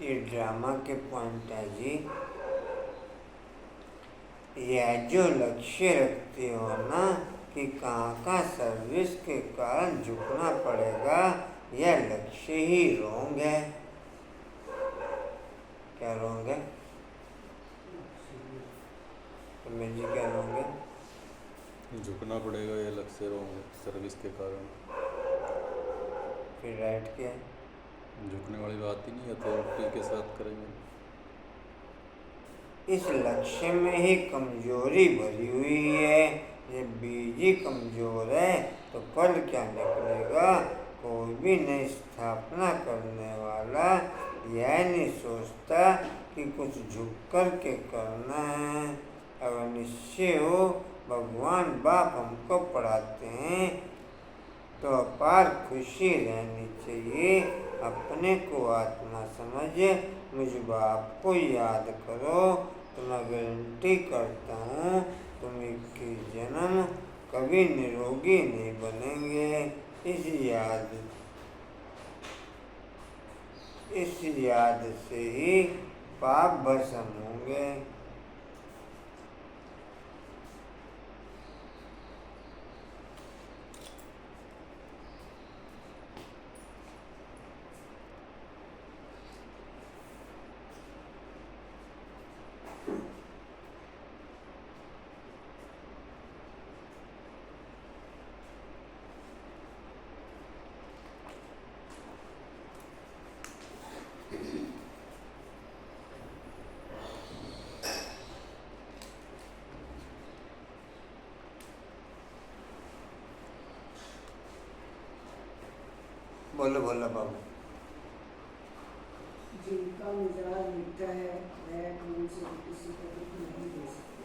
ये ड्रामा के पॉइंट है जी। यह जो लक्ष्य रखते हो ना कि कहाँ सर्विस के कारण झुकना पड़ेगा, यह लक्ष्य ही रोंग है। क्या रोंग है? मैं जी क्या रोंग है? झुकना पड़ेगा, ये लक्ष्य रोंग है सर्विस के कारण। फिर राइट क्या है? झुकने वाली बात ही नहीं, अथॉरिटी के साथ करेंगे। इस लक्ष्य में ही कमजोरी भरी हुई है। ये बीज ही कमजोर है तो फल क्या निकलेगा? कोई भी नई स्थापना करने वाला यह नहीं सोचता कि कुछ झुक कर के करना है। अगर निश्चय हो भगवान बाप हमको पढ़ाते हैं तो अपार खुशी रहनी चाहिए। अपने को आत्मा समझ मुझ बाप को याद करो तो मैं गारंटी करता हूँ तुम 21 जन्म कभी निरोगी नहीं बनेंगे। इस याद से ही पाप भस्म होंगे। बोलो बोलो बाबू। जिनका मिजाज मीठा है वह कौन से किसी को दुख नहीं दे सकते।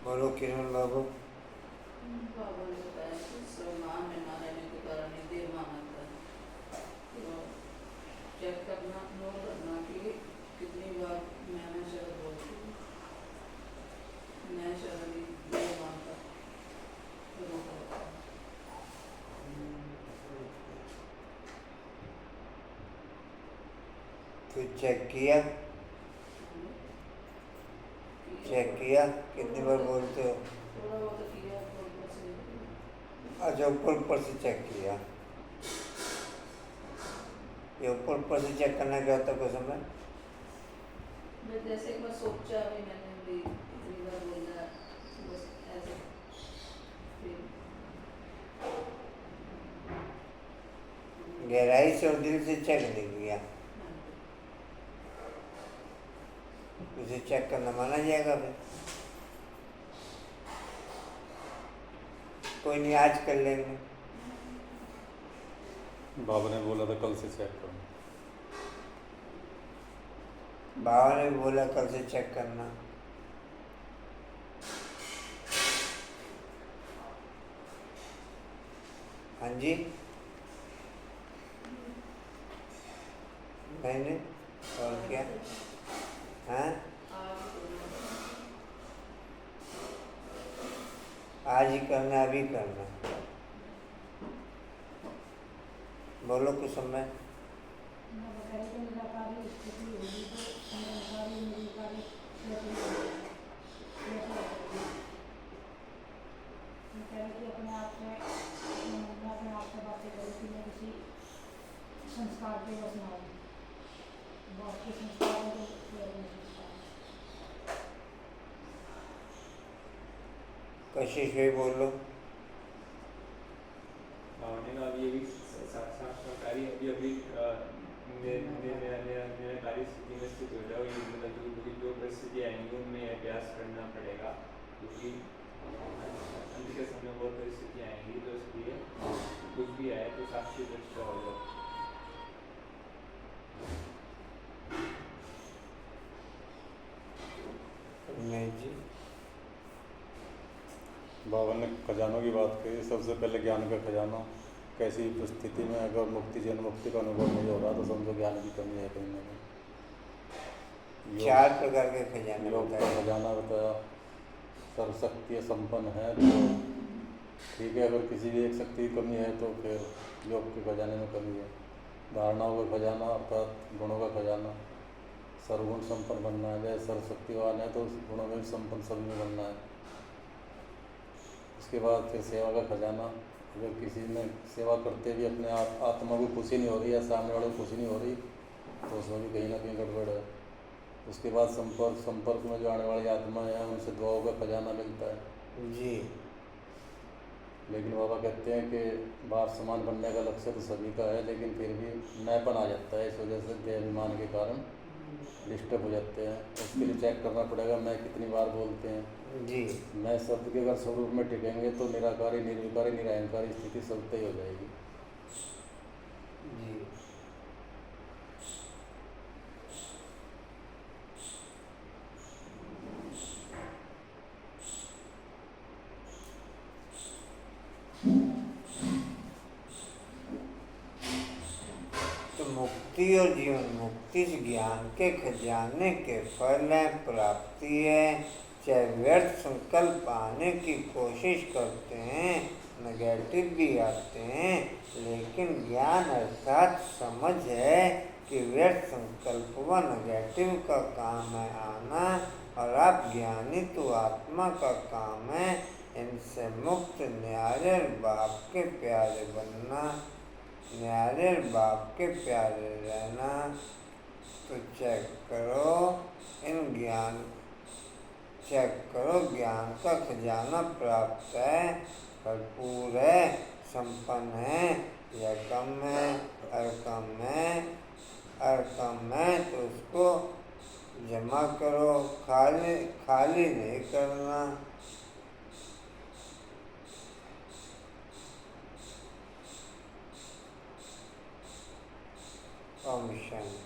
बोलो किरण बाबू। बाबा ने बताया कि सम्मान में ना रहने के कारण ही देव माना था। तो चेक करना, नोट करना कि कितनी बार मैंने शब्द बोलती हूँ, मैं शब्द ही देव मानता फिर चेक किया? चेक किया कितनी बार बोलते हो? थोड़ा बहुत किया, थोड़ा से। अच्छा ऊपर से चेक किया। ये ऊपर से चेक करना क्या होता है कोई समय? जैसे मैं सोचा भी मैंने भी इतनी बार बोला बस ऐसे। गहराई से और दिल से चेक नहीं किया, उसे चेक करना माना जाएगा फिर? कोई नहीं, आज कर लेंगे। बाबा ने बोला था कल से चेक करो। बाबा ने बोला कल से चेक करना। हाँ जी मैंने और क्या? हाँ आज ही करना, अभी करना। बोलो कुछ समय। संस्कार के बस ना बहुत के संस्कार कशिश भाई बोलो। अभी अभी साक्षात्कारी अभी निराकारी स्थिति में स्थित हो जाओ। ये मतलब जो परिस्थिति आएंगी उनमें अभ्यास करना पड़ेगा क्योंकि अंत के समय बहुत परिस्थिति आएंगी तो इसलिए कुछ भी आए तो साक्षी दृष्टा हो जाओ। नहीं जी, बाबा ने खजानों की बात कही। सबसे पहले ज्ञान का खजाना, कैसी परिस्थिति में अगर मुक्ति जन मुक्ति का अनुभव नहीं हो रहा तो समझो ज्ञान की कमी है कहीं ना कहीं। 4 प्रकार के खजाने योग का बताए। खजाना बताया, सर्वशक्ति संपन्न है तो ठीक है। अगर किसी भी एक शक्ति की कमी है तो फिर योग के खजाने में कमी है। धारणाओं का खजाना अर्थात गुणों का खजाना, सर्वगुण संपन्न बनना है। जैसे सर्वशक्तिवान है तो गुणों में भी संपन्न सभी में बनना है। उसके बाद फिर सेवा का खजाना, अगर किसी में सेवा करते भी अपने आत्मा को खुशी नहीं हो रही या सामने वाले को खुशी नहीं हो रही तो उसमें भी कहीं ना कहीं गड़बड़ है। उसके बाद संपर्क में जो आने वाली आत्मा है उनसे दुआओं का खजाना मिलता है। जी। लेकिन बाबा कहते हैं कि बाप समान बनने का लक्ष्य तो सभी का है, लेकिन फिर भी मैंपन आ जाता है। इस वजह से देहाभिमान के कारण डिस्टर्ब हो जाते हैं। उसके लिए चेक करना पड़ेगा मैं कितनी बार बोलते हैं। जी। मैं शब्द के अगर स्वरूप में टिकेंगे तो निराकारी, निर्विकारी, निरहंकारी स्थिति सब तय हो जाएगी। जी। तो मुक्ति और जीवन मुक्ति से ज्ञान के खजाने के फल है, प्राप्ति है। चाहे व्यर्थ संकल्प आने की कोशिश करते हैं, नेगेटिव भी आते हैं, लेकिन ज्ञान अर्थात समझ है कि व्यर्थ संकल्प व नेगेटिव का काम है आना, और आप ज्ञानी तो आत्मा का काम है इनसे मुक्त न्यारे बाप के प्यारे बनना, न्यारे बाप के प्यारे रहना। तो चेक करो ज्ञान का खजाना प्राप्त है, भरपूर है, संपन्न है या कम है। अगर कम है तो उसको जमा करो, खाली नहीं करना। ओम शांति।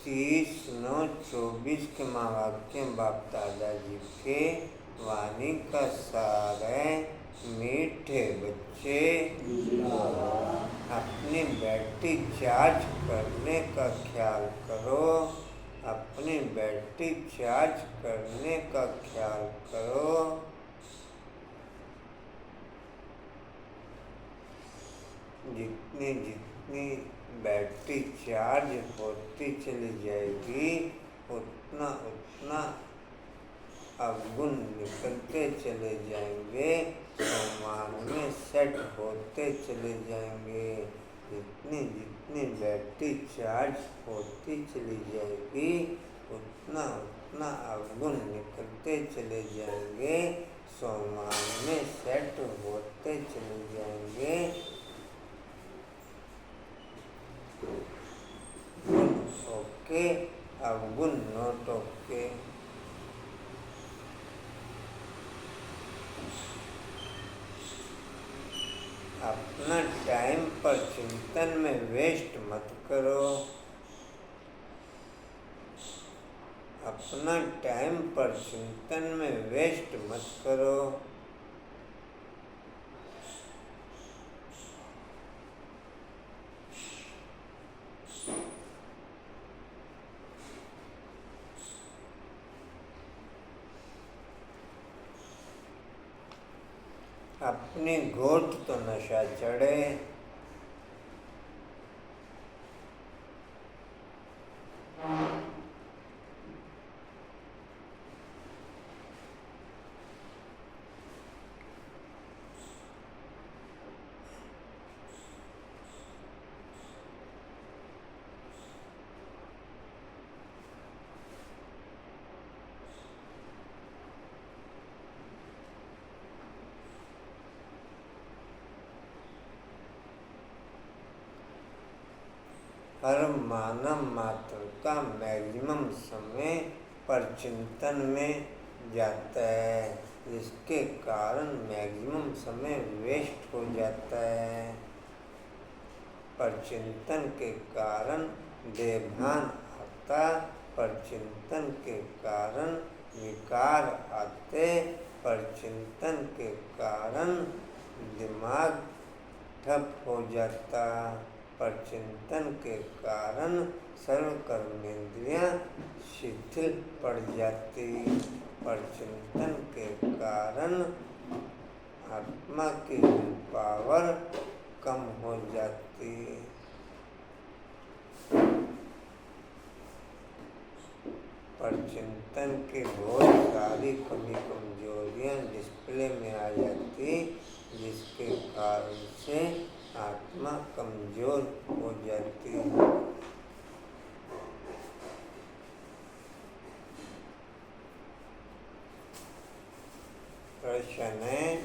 तीस 9/24 के महावाक्य बाप दादाजी के वाणी का सार है। मीठे बच्चे अपनी बैटरी चार्ज करने का ख्याल करो, अपनी बैटरी चार्ज करने का ख्याल करो। जितनी बैटरी चार्ज होती चली जाएगी उतना अवगुण निकलते चले जाएंगे, मान में सेट होते चले जाएंगे। जितनी बैटरी चार्ज होती चली जाएगी उतना अवगुण निकलते चले जाएंगे, मान में सेट होते चले जाएंगे। गुण ओके, अवगुण नोट ओके। अपना टाइम पर चिंतन में वेस्ट मत करो, अपना टाइम पर चिंतन में वेस्ट मत करो। अपनी गोद तो नशा चढ़े, हर मानव मात्र का मैक्सिमम समय परचिंतन में जाता है, जिसके कारण मैक्सिमम समय वेस्ट हो जाता है। परचिंतन के कारण देवभान आता, परचिंतन के कारण विकार आते, परचिंतन के कारण दिमाग ठप हो जाता, परचिंतन के कारण सर्व कर्मेंद्रियां शिथिल पड़ जाती, परचिंतन के कारण आत्मा की पावर कम हो जाती। परचिंतन की बहुत सारी कमी कमजोरियां डिस्प्ले में आ जाती, जिसके कारण से आत्मा कमजोर हो जाती है। प्रश्न है,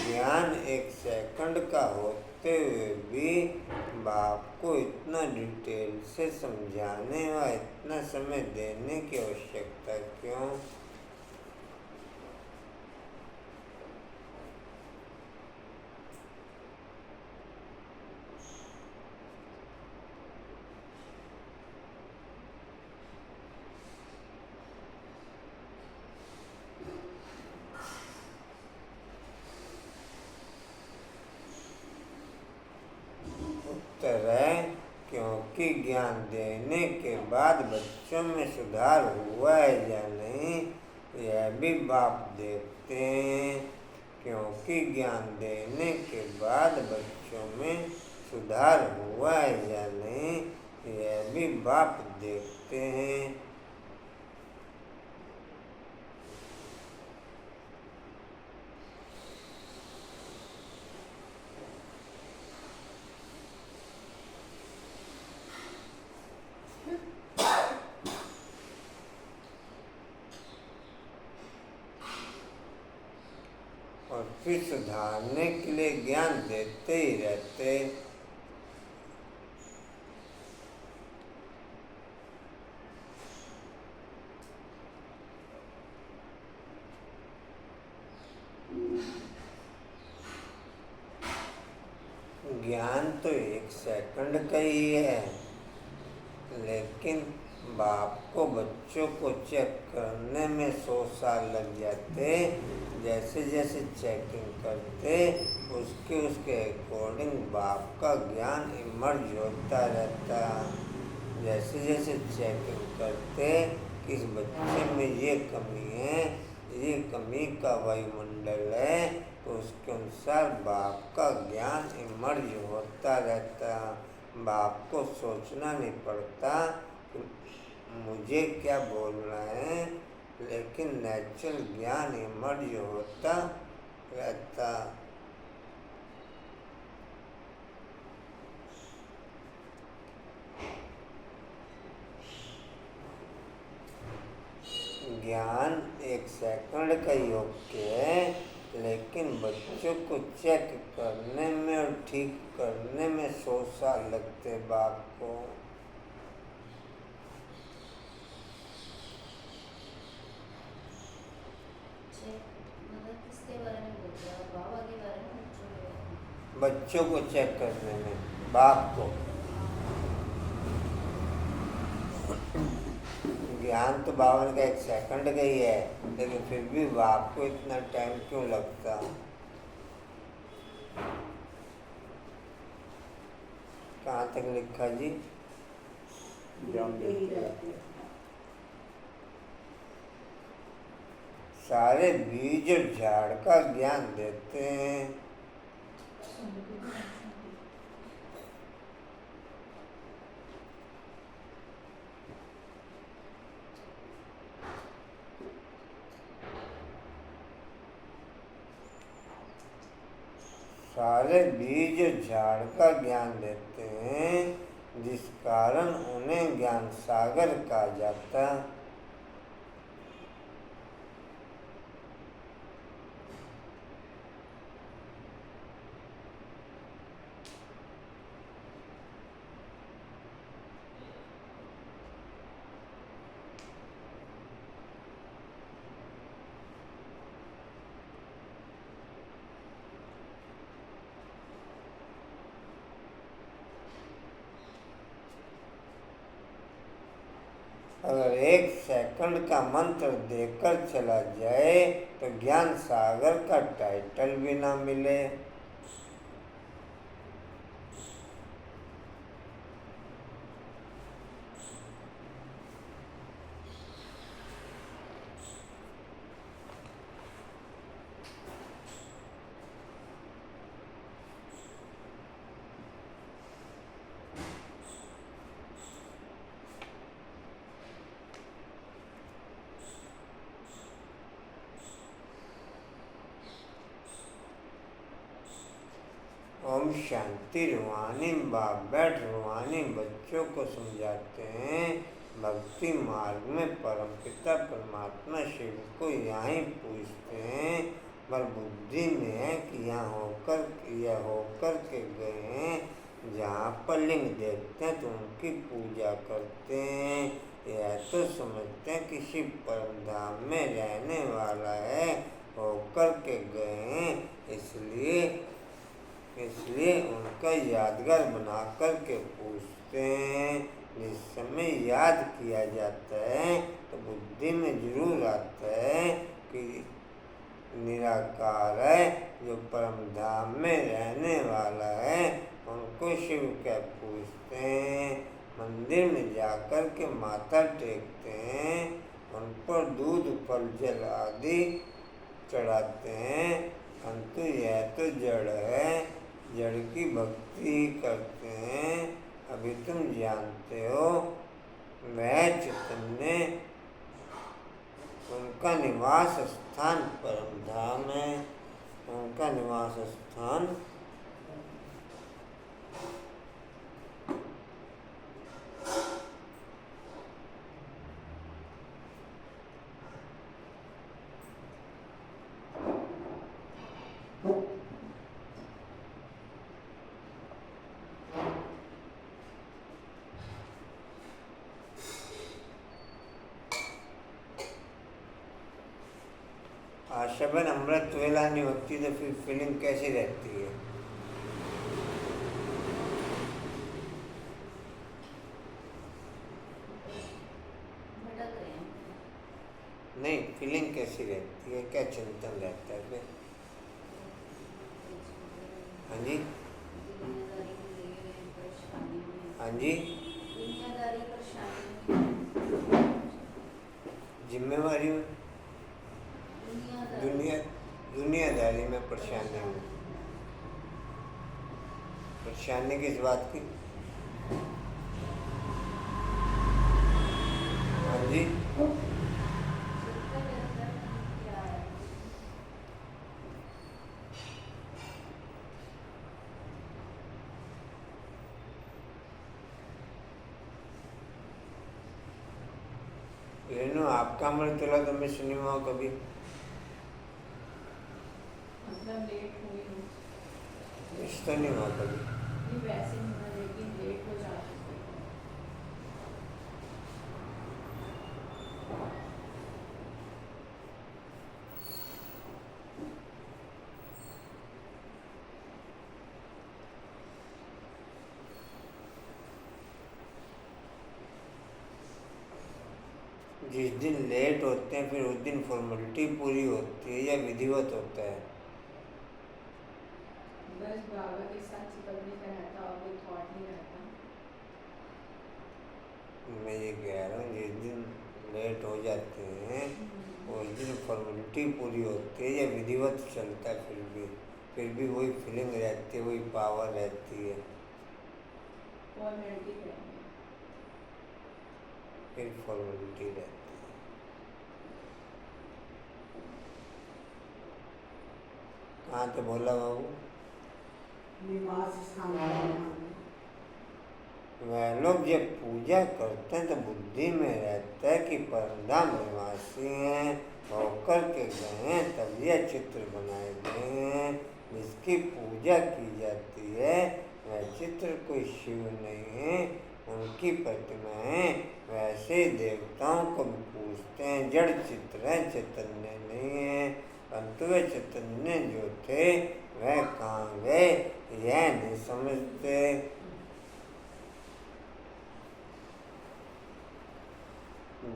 ज्ञान 1 सेकंड का होते हुए भी बाप को इतना डिटेल से समझाने व इतना समय देने की आवश्यकता क्यों? उत्तर है, क्योंकि ज्ञान देने के बाद बच्चों में सुधार हुआ है या नहीं, यह भी बाप देखते हैं। क्योंकि ज्ञान देने के बाद बच्चों में सुधार हुआ है या नहीं, यह भी बाप देखते हैं। और फिर सुधारने के लिए ज्ञान देते ही रहते। ज्ञान तो 1 सेकंड का ही है, लेकिन बाप को बच्चों को चेक करने में 100 साल लग जाते। जैसे जैसे चेकिंग करते उसके अकॉर्डिंग बाप का ज्ञान इमर्ज होता रहता। जैसे जैसे चेकिंग करते कि इस बच्चे में ये कमी है, ये कमी का वायुमंडल है, तो उसके अनुसार बाप का ज्ञान इमर्ज होता रहता। बाप को सोचना नहीं पड़ता कि मुझे क्या बोलना है, लेकिन नेचुरल ज्ञान इमर्ज होता रहता। ज्ञान 1 सेकंड का योग्य है, लेकिन बच्चों को चेक करने में और ठीक करने में 100 साल लगते बाप को। बच्चों को चेक करने में बाप को। ज्ञान तो बावन का 1 सेकंड का ही है, लेकिन फिर भी बाप को इतना टाइम क्यों लगता? कहाँ तक लिखा जी? ज्ञान देते हैं। सारे बीज और झाड़ का ज्ञान देते हैं। सारे बीज और झाड़ का ज्ञान देते हैं, जिस कारण उन्हें ज्ञान सागर कहा जाता। अगर 1 सेकंड का मंत्र देकर चला जाए तो ज्ञान सागर का टाइटल भी ना मिले। ओम शांति। रूहानी बाप बैठ रूहानी बच्चों को समझाते हैं भक्ति मार्ग में परमपिता परमात्मा शिव को यहाँ पूछते हैं, पर बुद्धि में है कि यह होकर के गए हैं। जहाँ पर लिंग देखते हैं तो उनकी पूजा करते हैं। यह तो समझते हैं कि शिव परम धाम में रहने वाला है, होकर के गए हैं, इसलिए उनका यादगार बना कर के पूछते हैं। जिस समय याद किया जाता है तो बुद्धि में जरूर आता है कि निराकार है, जो परम धाम में रहने वाला है, उनको शिव क्या पूछते हैं। मंदिर में जाकर के माथा टेकते हैं, उन पर दूध फल जल आदि चढ़ाते हैं, परंतु यह तो जड़ है, जड़ की भक्ति ही करते हैं। अभी तुम जानते हो वह चैतन्य उनका निवास स्थान परम धाम है, उनका निवास स्थान आशाबन अमृत वेला नहीं होती तो फिर फीलिंग कैसी रहती है। नहीं, फीलिंग कैसी रहती है, क्या चिंतन रहता है फिर? हाँ जी, हाँ जी, जिम्मेवारी में दुनियादारी में परेशानी किस बात की? हाँ जी, रेनू आपका अमृत वेला तो मैं सुनी हुआ कभी मतलब लेट हुई हूँ, इस तो नहीं हुआ कभी। नहीं वैसे ही मैं लेकिन लेट हो जाती थी। जिस दिन लेट होते हैं फिर उस दिन फॉर्मेलिटी पूरी होती है या विधिवत होता है? बस बाबा के साथ चिपकने का रहता और कोई थॉट नहीं रहता। मैं ये कह रहा हूँ जिस दिन लेट हो जाते हैं उस दिन फॉर्मेलिटी पूरी होती है या विधिवत चलता है? फिर भी वही फीलिंग रहती है, वही पावर रहती है, फॉर्मेलिटी करेंगे। फिर फॉर्मेलिटी रहती है। हाँ तो बोला बाबू, निवास स्थान है। वह लोग जब पूजा करते हैं तो बुद्धि में रहता है कि परमधाम निवासी हैं, होकर के गए हैं, तब यह चित्र बनाए गए हैं। जिसकी पूजा की जाती है वह चित्र कोई शिव नहीं है, उनकी प्रतिमाएं वैसे देवताओं को भी पूजते हैं। जड़ चित्र है, चैतन्य नहीं है, परंतु वे चैतन्य जो थे वह कहाँ गए यह नहीं समझते।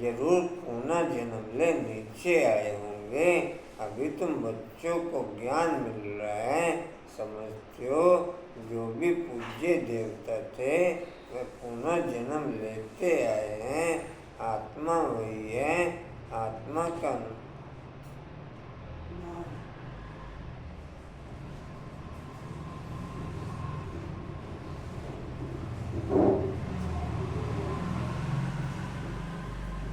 जरूर पुनः जन्म ले नीचे आए होंगे। अभी तुम बच्चों को ज्ञान मिल रहा है, समझते हो। जो भी पूज्य देवता थे वे पुनः जन्म लेते आए हैं। आत्मा वही है। आत्मा का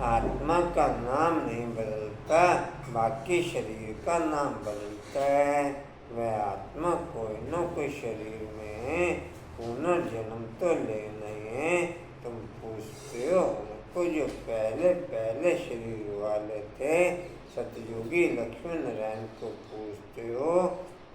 आत्मा का नाम नहीं बदलता, बाकी शरीर का नाम बदलता है। वह आत्मा कोई न कोई शरीर में है, पुनर्जन्म तो लेना ही है। तुम पूछते हो उनको जो पहले पहले शरीर वाले थे, सतयुगी लक्ष्मी नारायण को पूछते हो।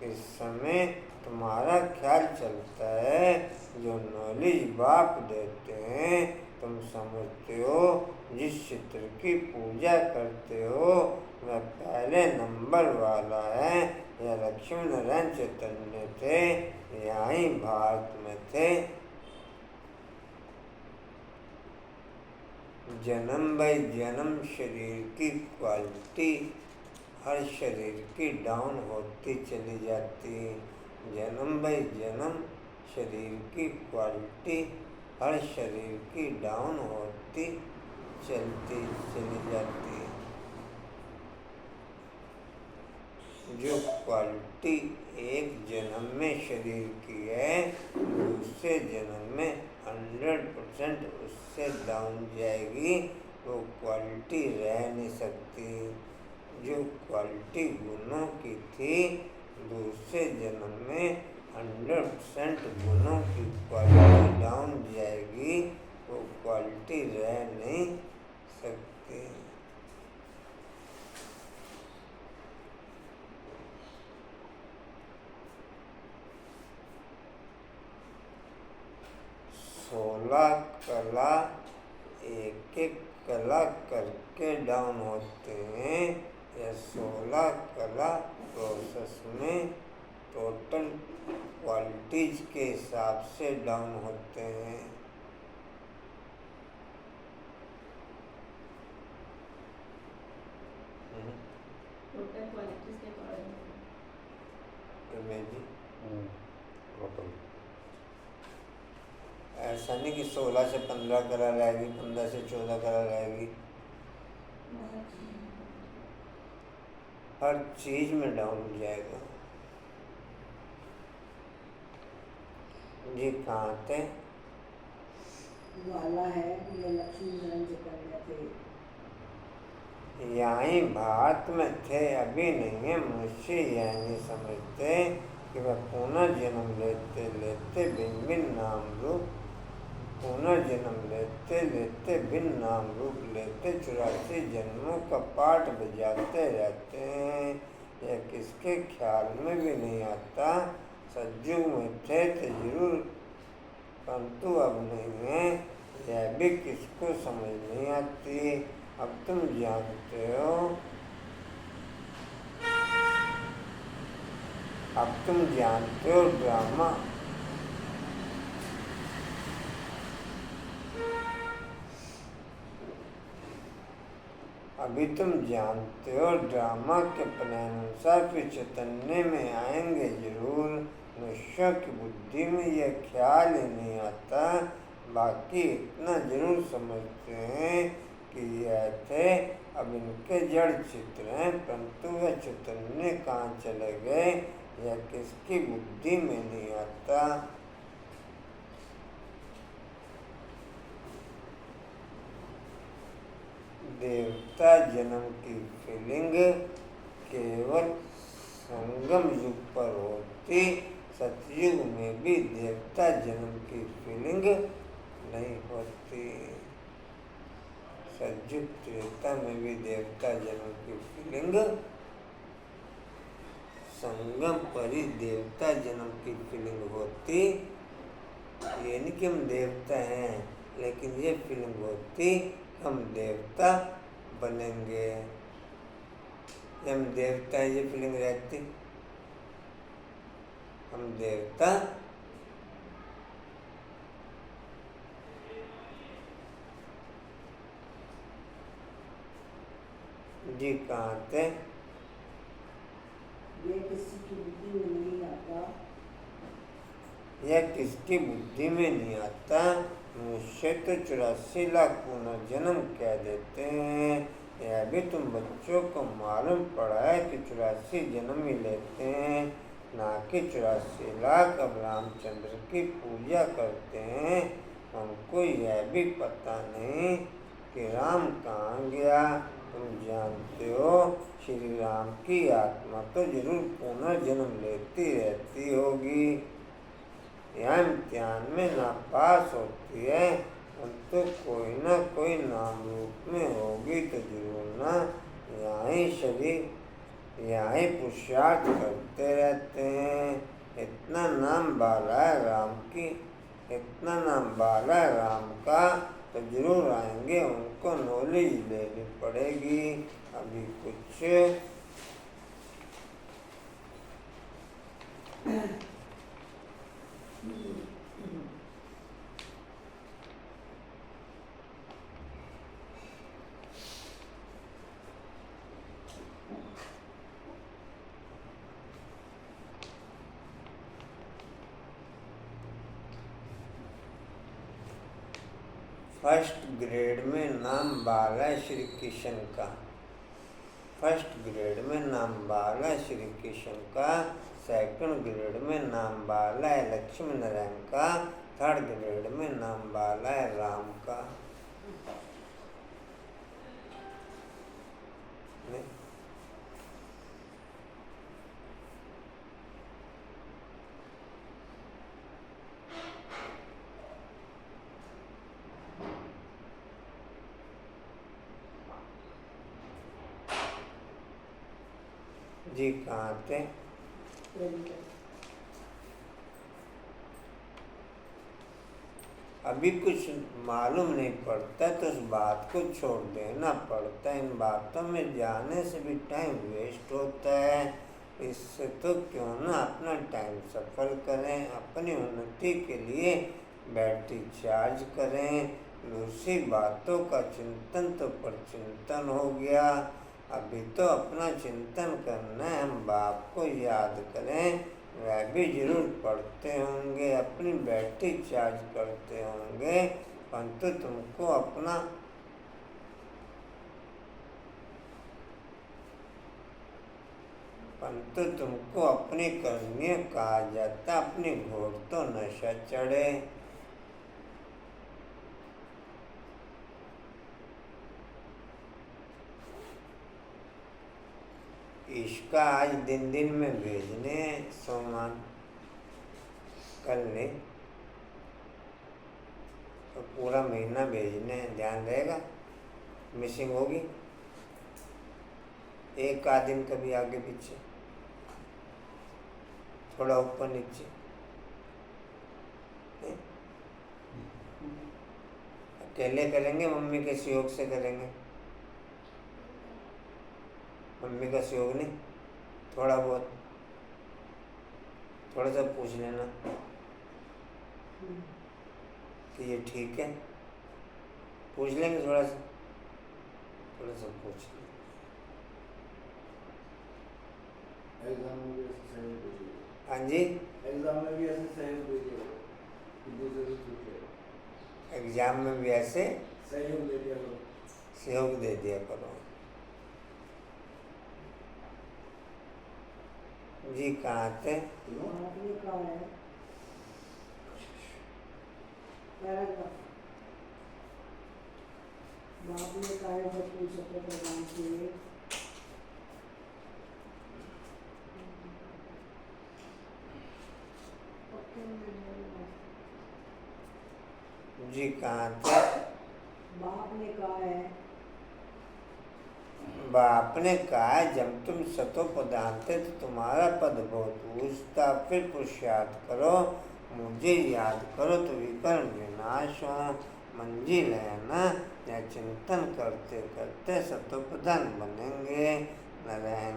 इस समय तुम्हारा ख्याल चलता है, जो नॉलेज बाप देते हैं तुम समझते हो। जिस चित्र की पूजा करते हो वह पहले नंबर वाला है। यह लक्ष्मी नारायण चैतन्य थे, यहीं भारत में थे। जन्म बाई जन्म शरीर की क्वालिटी हर शरीर की डाउन होती चली जाती। जन्म बाई जन्म शरीर की क्वालिटी हर शरीर की डाउन होती चलती चली जाती है। जो क्वालिटी एक जन्म में शरीर की है, दूसरे जन्म में 100% उससे डाउन जाएगी। वो क्वालिटी रह नहीं सकती। जो क्वालिटी गुणों की थी, दूसरे जन्म में 100% गुणों की क्वालिटी डाउन जाएगी। वो क्वालिटी रह नहीं सकती। सोलह कला एक एक कला करके डाउन होते हैं। या 16 कला प्रोसेस में टोटल क्वालिटीज के हिसाब से डाउन होते हैं। टोटल क्वालिटीज के बारे में टोटल ऐसा नहीं कि 16 से 15 कला रहेगी, 15 से 14 कला रहेगी। हर चीज में डाउन हो जाएगा। जी कहाँ थे? वाला है ये लक्ष्मी नारायण चैतन्य थे। यहीं भारत में थे, अभी नहीं है। मनुष्य यह नहीं समझते कि वह पुनर्जन्म लेते लेते भिन्न भिन्न नाम रूप पुनर्जन्म लेते लेते भिन्न नाम रूप लेते 84 जन्मों का पाठ बजाते रहते हैं। यह किसके ख्याल में भी नहीं आता। सतयुग में थे तो जरूर, परंतु अब नहीं है। यह भी किसको समझ नहीं आती। अब तुम जानते हो, अब तुम जानते हो ड्रामा अभी तुम जानते हो ड्रामा के प्लान अनुसार फिर चैतन्य में आएंगे जरूर। मनुष्य की बुद्धि में यह ख्याल ही नहीं आता। बाकी इतना जरूर समझते हैं कि यह थे, अब इनके जड़ चित्र हैं, परंतु वह चैतन्य कहाँ चले गए यह किसकी बुद्धि में नहीं आता। देवता जन्म की फीलिंग केवल संगम युग पर होती। सतयुग में भी देवता जन्म की फीलिंग नहीं होती। सतयुग त्रेता में भी देवता जन्म की फीलिंग, संगम पर ही देवता जन्म की फीलिंग होती। ये नहीं कि हम देवता हैं, लेकिन ये फीलिंग होती हम देवता बनेंगे। हम देवता ये फीलिंग रहती, हम देवता जी कहाँ थे? ये किसी की बुद्धि में नहीं आता। यह किसकी बुद्धि में नहीं आता? मनुष्य तो 84 लाख पुनर्जन्म कह देते हैं। यह भी तुम बच्चों को मालूम पड़ा है कि 84 जन्म ही लेते हैं, ना कि 84 लाख। अब रामचंद्र की पूजा करते हैं, उनको यह भी पता नहीं कि राम कहाँ गया। तुम जानते हो श्री राम की आत्मा तो जरूर पुनर्जन्म लेती रहती होगी। यह इम्तिहान में नापास होती है, तो कोई ना कोई नाम रूप में होगी तो जरूर ना। यहाँ ही शरीर, यहाँ ही पुरुषार्थ करते रहते हैं। इतना नाम बाला है राम की, इतना नाम बाला है राम का, तो जरूर आएंगे। उनको नॉलेज लेनी पड़ेगी। अभी कुछ फर्स्ट ग्रेड में नाम बाला है श्री कृष्ण का। फर्स्ट ग्रेड में नाम बाला है श्री कृष्ण का। सेकंड ग्रेड में नाम बाला है लक्ष्मी नारायण का। थर्ड ग्रेड में नाम बाला है राम का। जी कहाँ थे? अभी कुछ मालूम नहीं पड़ता तो उस बात को छोड़ देना पड़ता है। इन बातों में जाने से भी टाइम वेस्ट होता है। इससे तो क्यों ना अपना टाइम सफल करें, अपनी उन्नति के लिए बैटरी चार्ज करें। दूसरी बातों का चिंतन तो परचिंतन हो गया। अभी तो अपना चिंतन करना है। हम बाप को याद करें, वह भी जरूर पढ़ते होंगे, अपनी बैटरी चार्ज करते होंगे, परंतु तुमको अपना अपनी करनी कहा जाता। अपनी घोड़ तो नशा चढ़े। इसका आज दिन दिन में भेजने सोमवार कल ले तो पूरा महीना भेजने, ध्यान रहेगा। मिसिंग होगी एक आध दिन कभी आगे पीछे, थोड़ा ऊपर नीचे। अकेले करेंगे, मम्मी के सहयोग से करेंगे? मम्मी का सहयोग नहीं, थोड़ा बहुत, थोड़ा सा पूछ लेना कि ये ठीक है। पूछ लेंगे, थोड़ा सा पूछ लेंगे। एग्जाम में भी ऐसे सहयोग दीजिए। हाँ जी, एग्जाम में भी ऐसे सहयोग दीजिए कि दूसरे से पूछे। एग्जाम में भी ऐसे सहयोग दे दिया करो। सहयोग दे दिया करो। जी कहाँ थे? आपने कहा है पैराग्राफ। बाप ने कहा है जब तुम सत्य प्रदान किए जी कहाँ थे? बाप ने कहा है, बाप ने कहा है जब तुम सतो प्रधान थे तो तुम्हारा पद बहुत ऊंचा। फिर पुरुषार्थ करो, मुझे याद करो तो विकर्ण विनाश हो। मंजिल है ना, या चिंतन करते करते सतो प्रधान बनेंगे। नारायण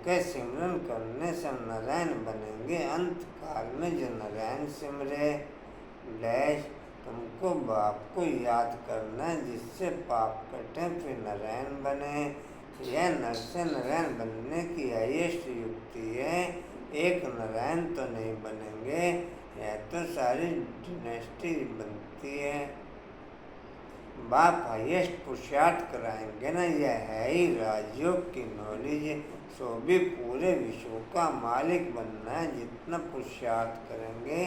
का सिमरन करने से हम नारायण बनेंगे। अंत काल में जो नारायण सिमरे डैश तुमको बाप को याद करना है जिससे पाप कटे फिर नारायण बने। यह नर से नारायण बनने की हाईएस्ट युक्ति है। एक नारायण तो नहीं बनेंगे, यह तो सारी डिनेस्टी बनती है। बाप हाईएस्ट पुरुषार्थ कराएंगे ना, यह है ही राजयोग की नॉलेज। सो भी पूरे विश्व का मालिक बनना है। जितना पुरुषार्थ करेंगे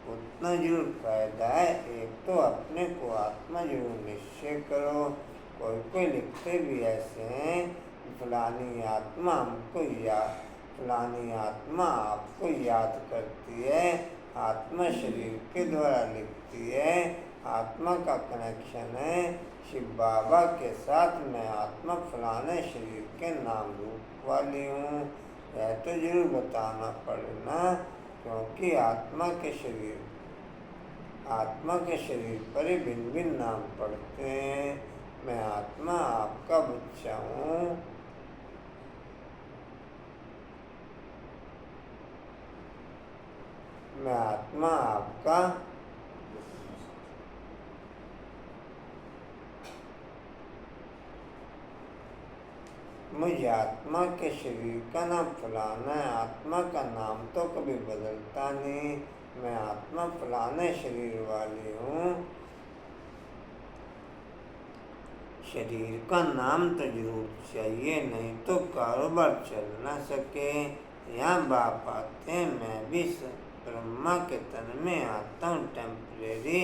उतना जरूर फायदा है। एक तो अपने को आत्मा जरूर निश्चय करो। कोई लिखते भी ऐसे हैं, फलानी आत्मा हमको फलानी आत्मा आपको याद करती है। आत्मा शरीर के द्वारा लिखती है। आत्मा का कनेक्शन है शिव बाबा के साथ। मैं आत्मा फलाने शरीर के नाम रूप वाली हूँ। यह तो जरूर बताना पड़ेगा, क्योंकि आत्मा के शरीर पर ही भिन्न भिन्न नाम पड़ते हैं। मैं आत्मा आपका बच्चा हूँ। मैं आत्मा आपका मुझे आत्मा के शरीर का नाम फलाना है। आत्मा का नाम तो कभी बदलता नहीं। मैं आत्मा फलाने शरीर वाली हूँ। शरीर का नाम तो जरूर चाहिए, नहीं तो कारोबार चल ना सके। यहाँ बाप आते हैं, मैं भी ब्रह्मा के तन में आता हूँ टेम्परेरी।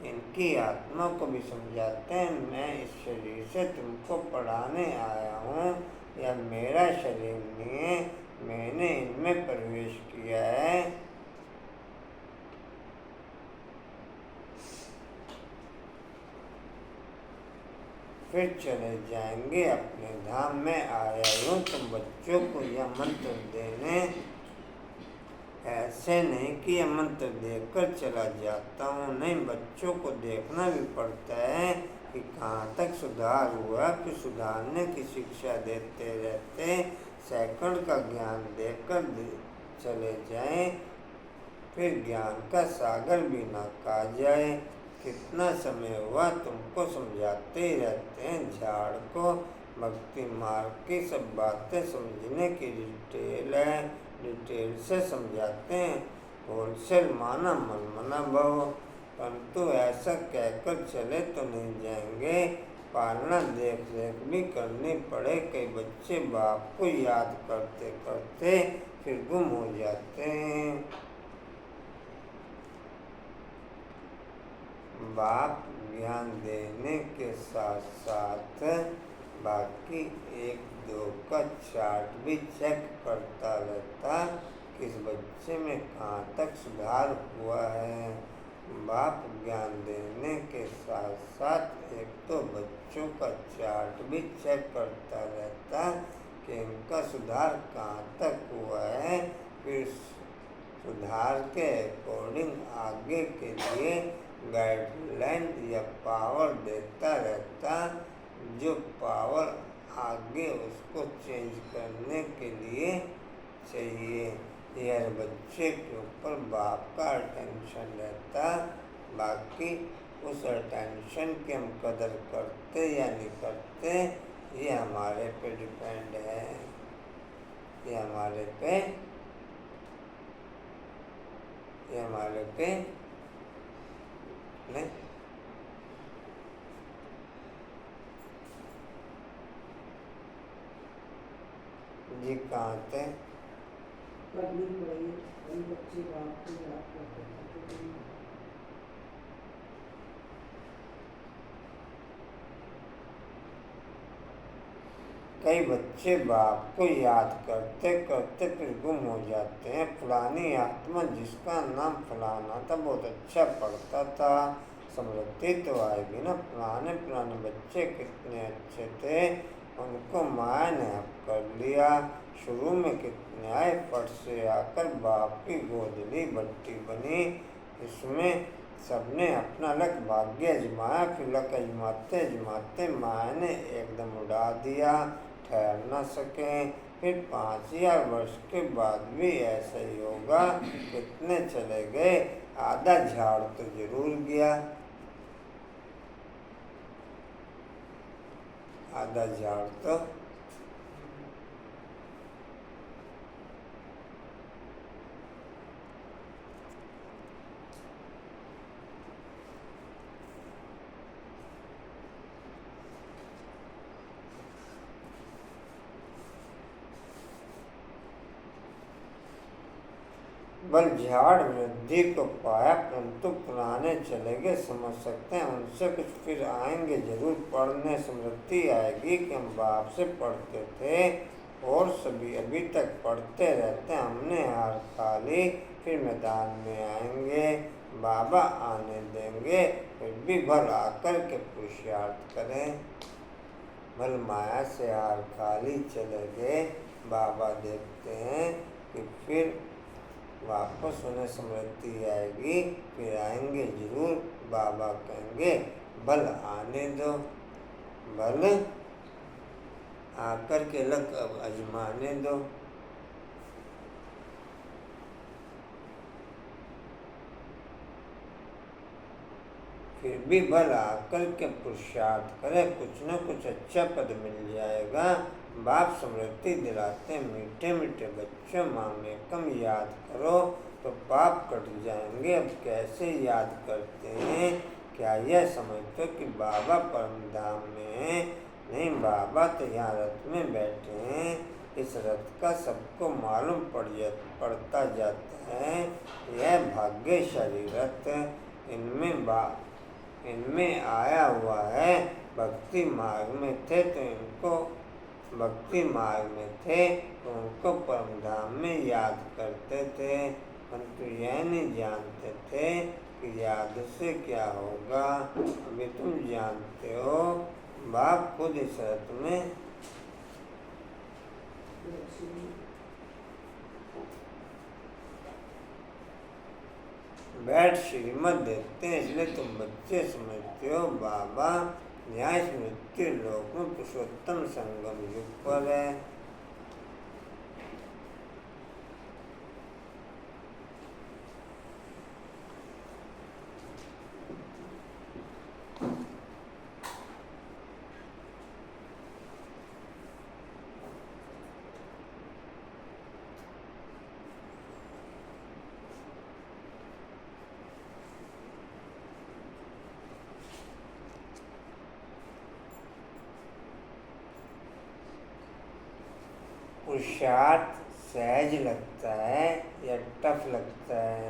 इनकी आत्मा को भी समझाते हैं, मैं इस शरीर से तुमको पढ़ाने आया हूँ। यह मेरा शरीर नहीं है, मैंने इनमें प्रवेश किया है। फिर चले जाएंगे अपने धाम में। आया हूँ तुम बच्चों को यह मंत्र देने। ऐसे नहीं कि यह मंत्र देकर चला जाता हूँ, नहीं, बच्चों को देखना भी पड़ता है कि कहाँ तक सुधार हुआ। फिर सुधारने की शिक्षा देते रहते। सेकंड का ज्ञान देकर चले जाएं, फिर ज्ञान का सागर भी न कहा जाए। कितना समय हुआ तुमको समझाते ही रहते हैं। झाड़ को भक्ति मार्ग की सब बातें समझने की डिटेल है, डिटेल से समझाते हैं। होलसेल माना मन मना भव, परंतु ऐसा कहकर चले तो नहीं जाएंगे। पालना देख रेख भी करनी पड़े। कई बच्चे बाप को याद करते करते फिर गुम हो जाते हैं। बाप ज्ञान देने के साथ साथ बाकी एक दो का चार्ट भी चेक करता रहता, किस बच्चे में कहाँ तक सुधार हुआ है। बाप ज्ञान देने के साथ साथ एक तो बच्चों का चार्ट भी चेक करता रहता कि इनका सुधार कहाँ तक हुआ है। फिर सुधार के अकॉर्डिंग आगे के लिए गाइडलाइन या पावर देता रहता। जो पावर आगे उसको चेंज करने के लिए चाहिए, यह बच्चे के ऊपर बाप का अटेंशन रहता। बाकी उस अटेंशन की हम कदर करते या नहीं करते, ये हमारे पे डिपेंड है। ये हमारे पे नहीं। जी कहाँ थे? पढ़नी पड़ेगी। कई बच्चे बाप को याद करते हैं। कई बच्चे बाप को याद करते करते फिर गुम हो जाते हैं। फलानी आत्मा जिसका नाम फलाना था बहुत अच्छा पढ़ता था, समृद्धि तो आएगी ना। पुराने बच्चे कितने अच्छे थे, उनको माया ने अब कर लिया। शुरू में कितने आए, फट से आकर बाप की गोदली भट्टी बनी। इसमें सबने अपना लक भाग्य अजमाया। फिर लक अजमाते अजमाते माया ने एकदम उड़ा दिया, ठहर न सके। फिर 5000 वर्ष के बाद भी ऐसा ही होगा। कितने चले गए, आधा झाड़ तो जरूर गया। आधा झाड़ तो बल झाड़ वृद्धि को पाया, परंतु पुराने चले गए समझ सकते हैं, उनसे कुछ फिर आएंगे जरूर। पढ़ने स्मृति आएगी कि हम बाप से पढ़ते थे और सभी अभी तक पढ़ते रहते हैं। हमने हार खा ली, फिर मैदान में आएंगे, बाबा आने देंगे, फिर भी भल आकर के पुरुषार्थ करें। भल माया से हार खा ली, चले गए, बाबा देखते हैं कि फिर वापस उन्हें स्मृति आएगी, फिर आएंगे जरूर। बाबा कहेंगे बल आने दो, बल आकर के लक अब आजमाने दो। फिर भी बल आकर के पुरुषार्थ करे, कुछ न कुछ अच्छा पद मिल जाएगा। बाप स्मृति दिलाते, मीठे मीठे बच्चों मांगे कम याद करो तो पाप कट जाएंगे। अब कैसे याद करते हैं? क्या यह समझते हो कि बाबा परम धाम में हैं? नहीं, बाबा तो यहाँ रथ में बैठे हैं। इस रथ का सबको मालूम पड़ता जाता है। यह भाग्यशाली रथ इनमें आया हुआ है। भक्ति मार्ग में थे तो उनको परम धाम में याद करते थे, परंतु यह नहीं जानते थे कि याद से क्या होगा। अभी तुम जानते हो, बाप खुद इस रथ में बैठ श्रीमत देते हैं, इसलिए तुम बच्चे समझते हो बाबा न्याय मृत्यु लोक में पुरुषोत्तम संगम युग पर है। पुरुषार्थ सहज लगता है या टफ लगता है?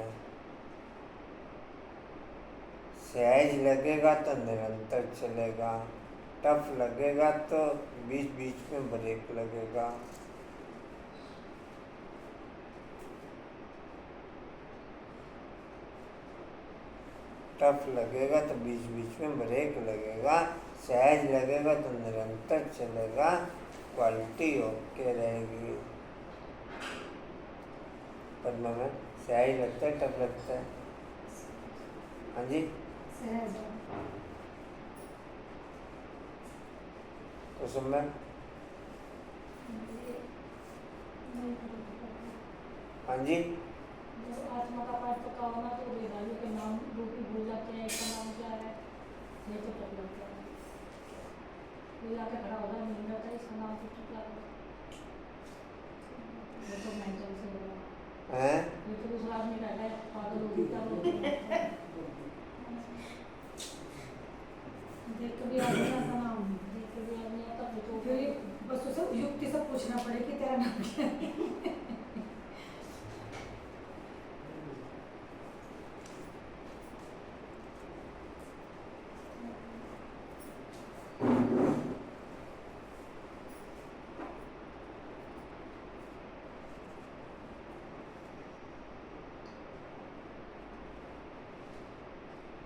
सहज लगेगा तो निरंतर चलेगा, टफ लगेगा तो बीच बीच में ब्रेक लगेगा। टफ लगेगा तो बीच बीच में ब्रेक लगेगा, सहज लगेगा तो निरंतर चलेगा, क्वालिटी ओके रहेगी। पद्मा में सहज लगता है, टफ लगता है? हाँ जी, सहज तो सुनना। हाँ जी, जब आत्मा का पाठ पका होना तो वेदांतों के नाम रूपी भूल जाते हैं, इसका नाम क्या है, ये तो टफ लगता है। ये आके खड़ा होगा मिल जाता है, इसका नाम तो टफ लगता है। ये तो मेंटल से हो रहा है, ये तो दूसरा आदमी कहता है पागल हो गया। देख कभी आदमी का नाम, देख कभी आदमी आता तो फिर बस उसे युक्ति से पूछना पड़े कि तेरा नाम क्या है।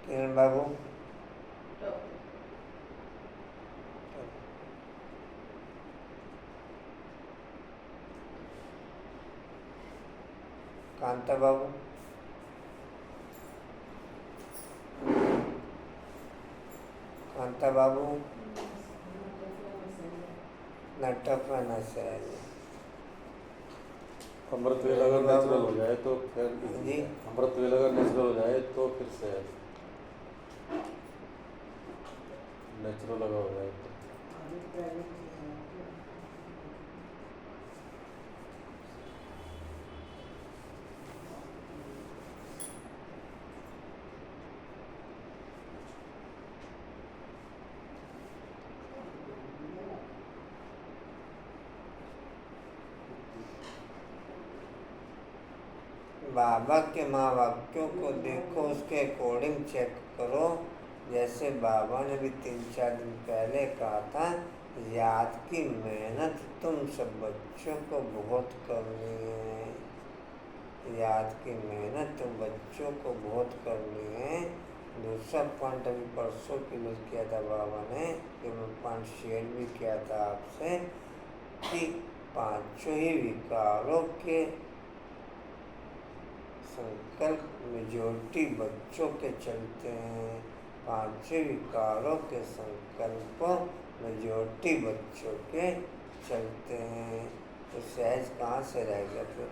किरण बाबू, कांता बाबू, कांता बाबू, न टफ है न सहज। अमृत वेल अगर नेचुरल हो जाए तो फिर जी, अमृत वेल अगर नेचुरल हो जाए तो फिर सहज, नेचुरल अगर हो जाए तो आदत पहले से है क्या? बाबा के महावाक्यों को देखो, उसके अकॉर्डिंग चेक करो। जैसे बाबा ने भी 3-4 दिन पहले कहा था, याद की मेहनत तुम सब बच्चों को बहुत करनी है। याद की मेहनत तुम बच्चों को बहुत करनी है। दूसरा पॉइंट अभी परसों क्लियर किया था बाबा ने, कि मैं पॉइंट शेयर भी किया था आपसे, कि 5 ही विकारों के संकल्प मेजॉरिटी बच्चों के चलते हैं। 5 विकारों के संकल्प मेजॉरिटी बच्चों के चलते हैं। तो सहज कहाँ से रह गया फिर?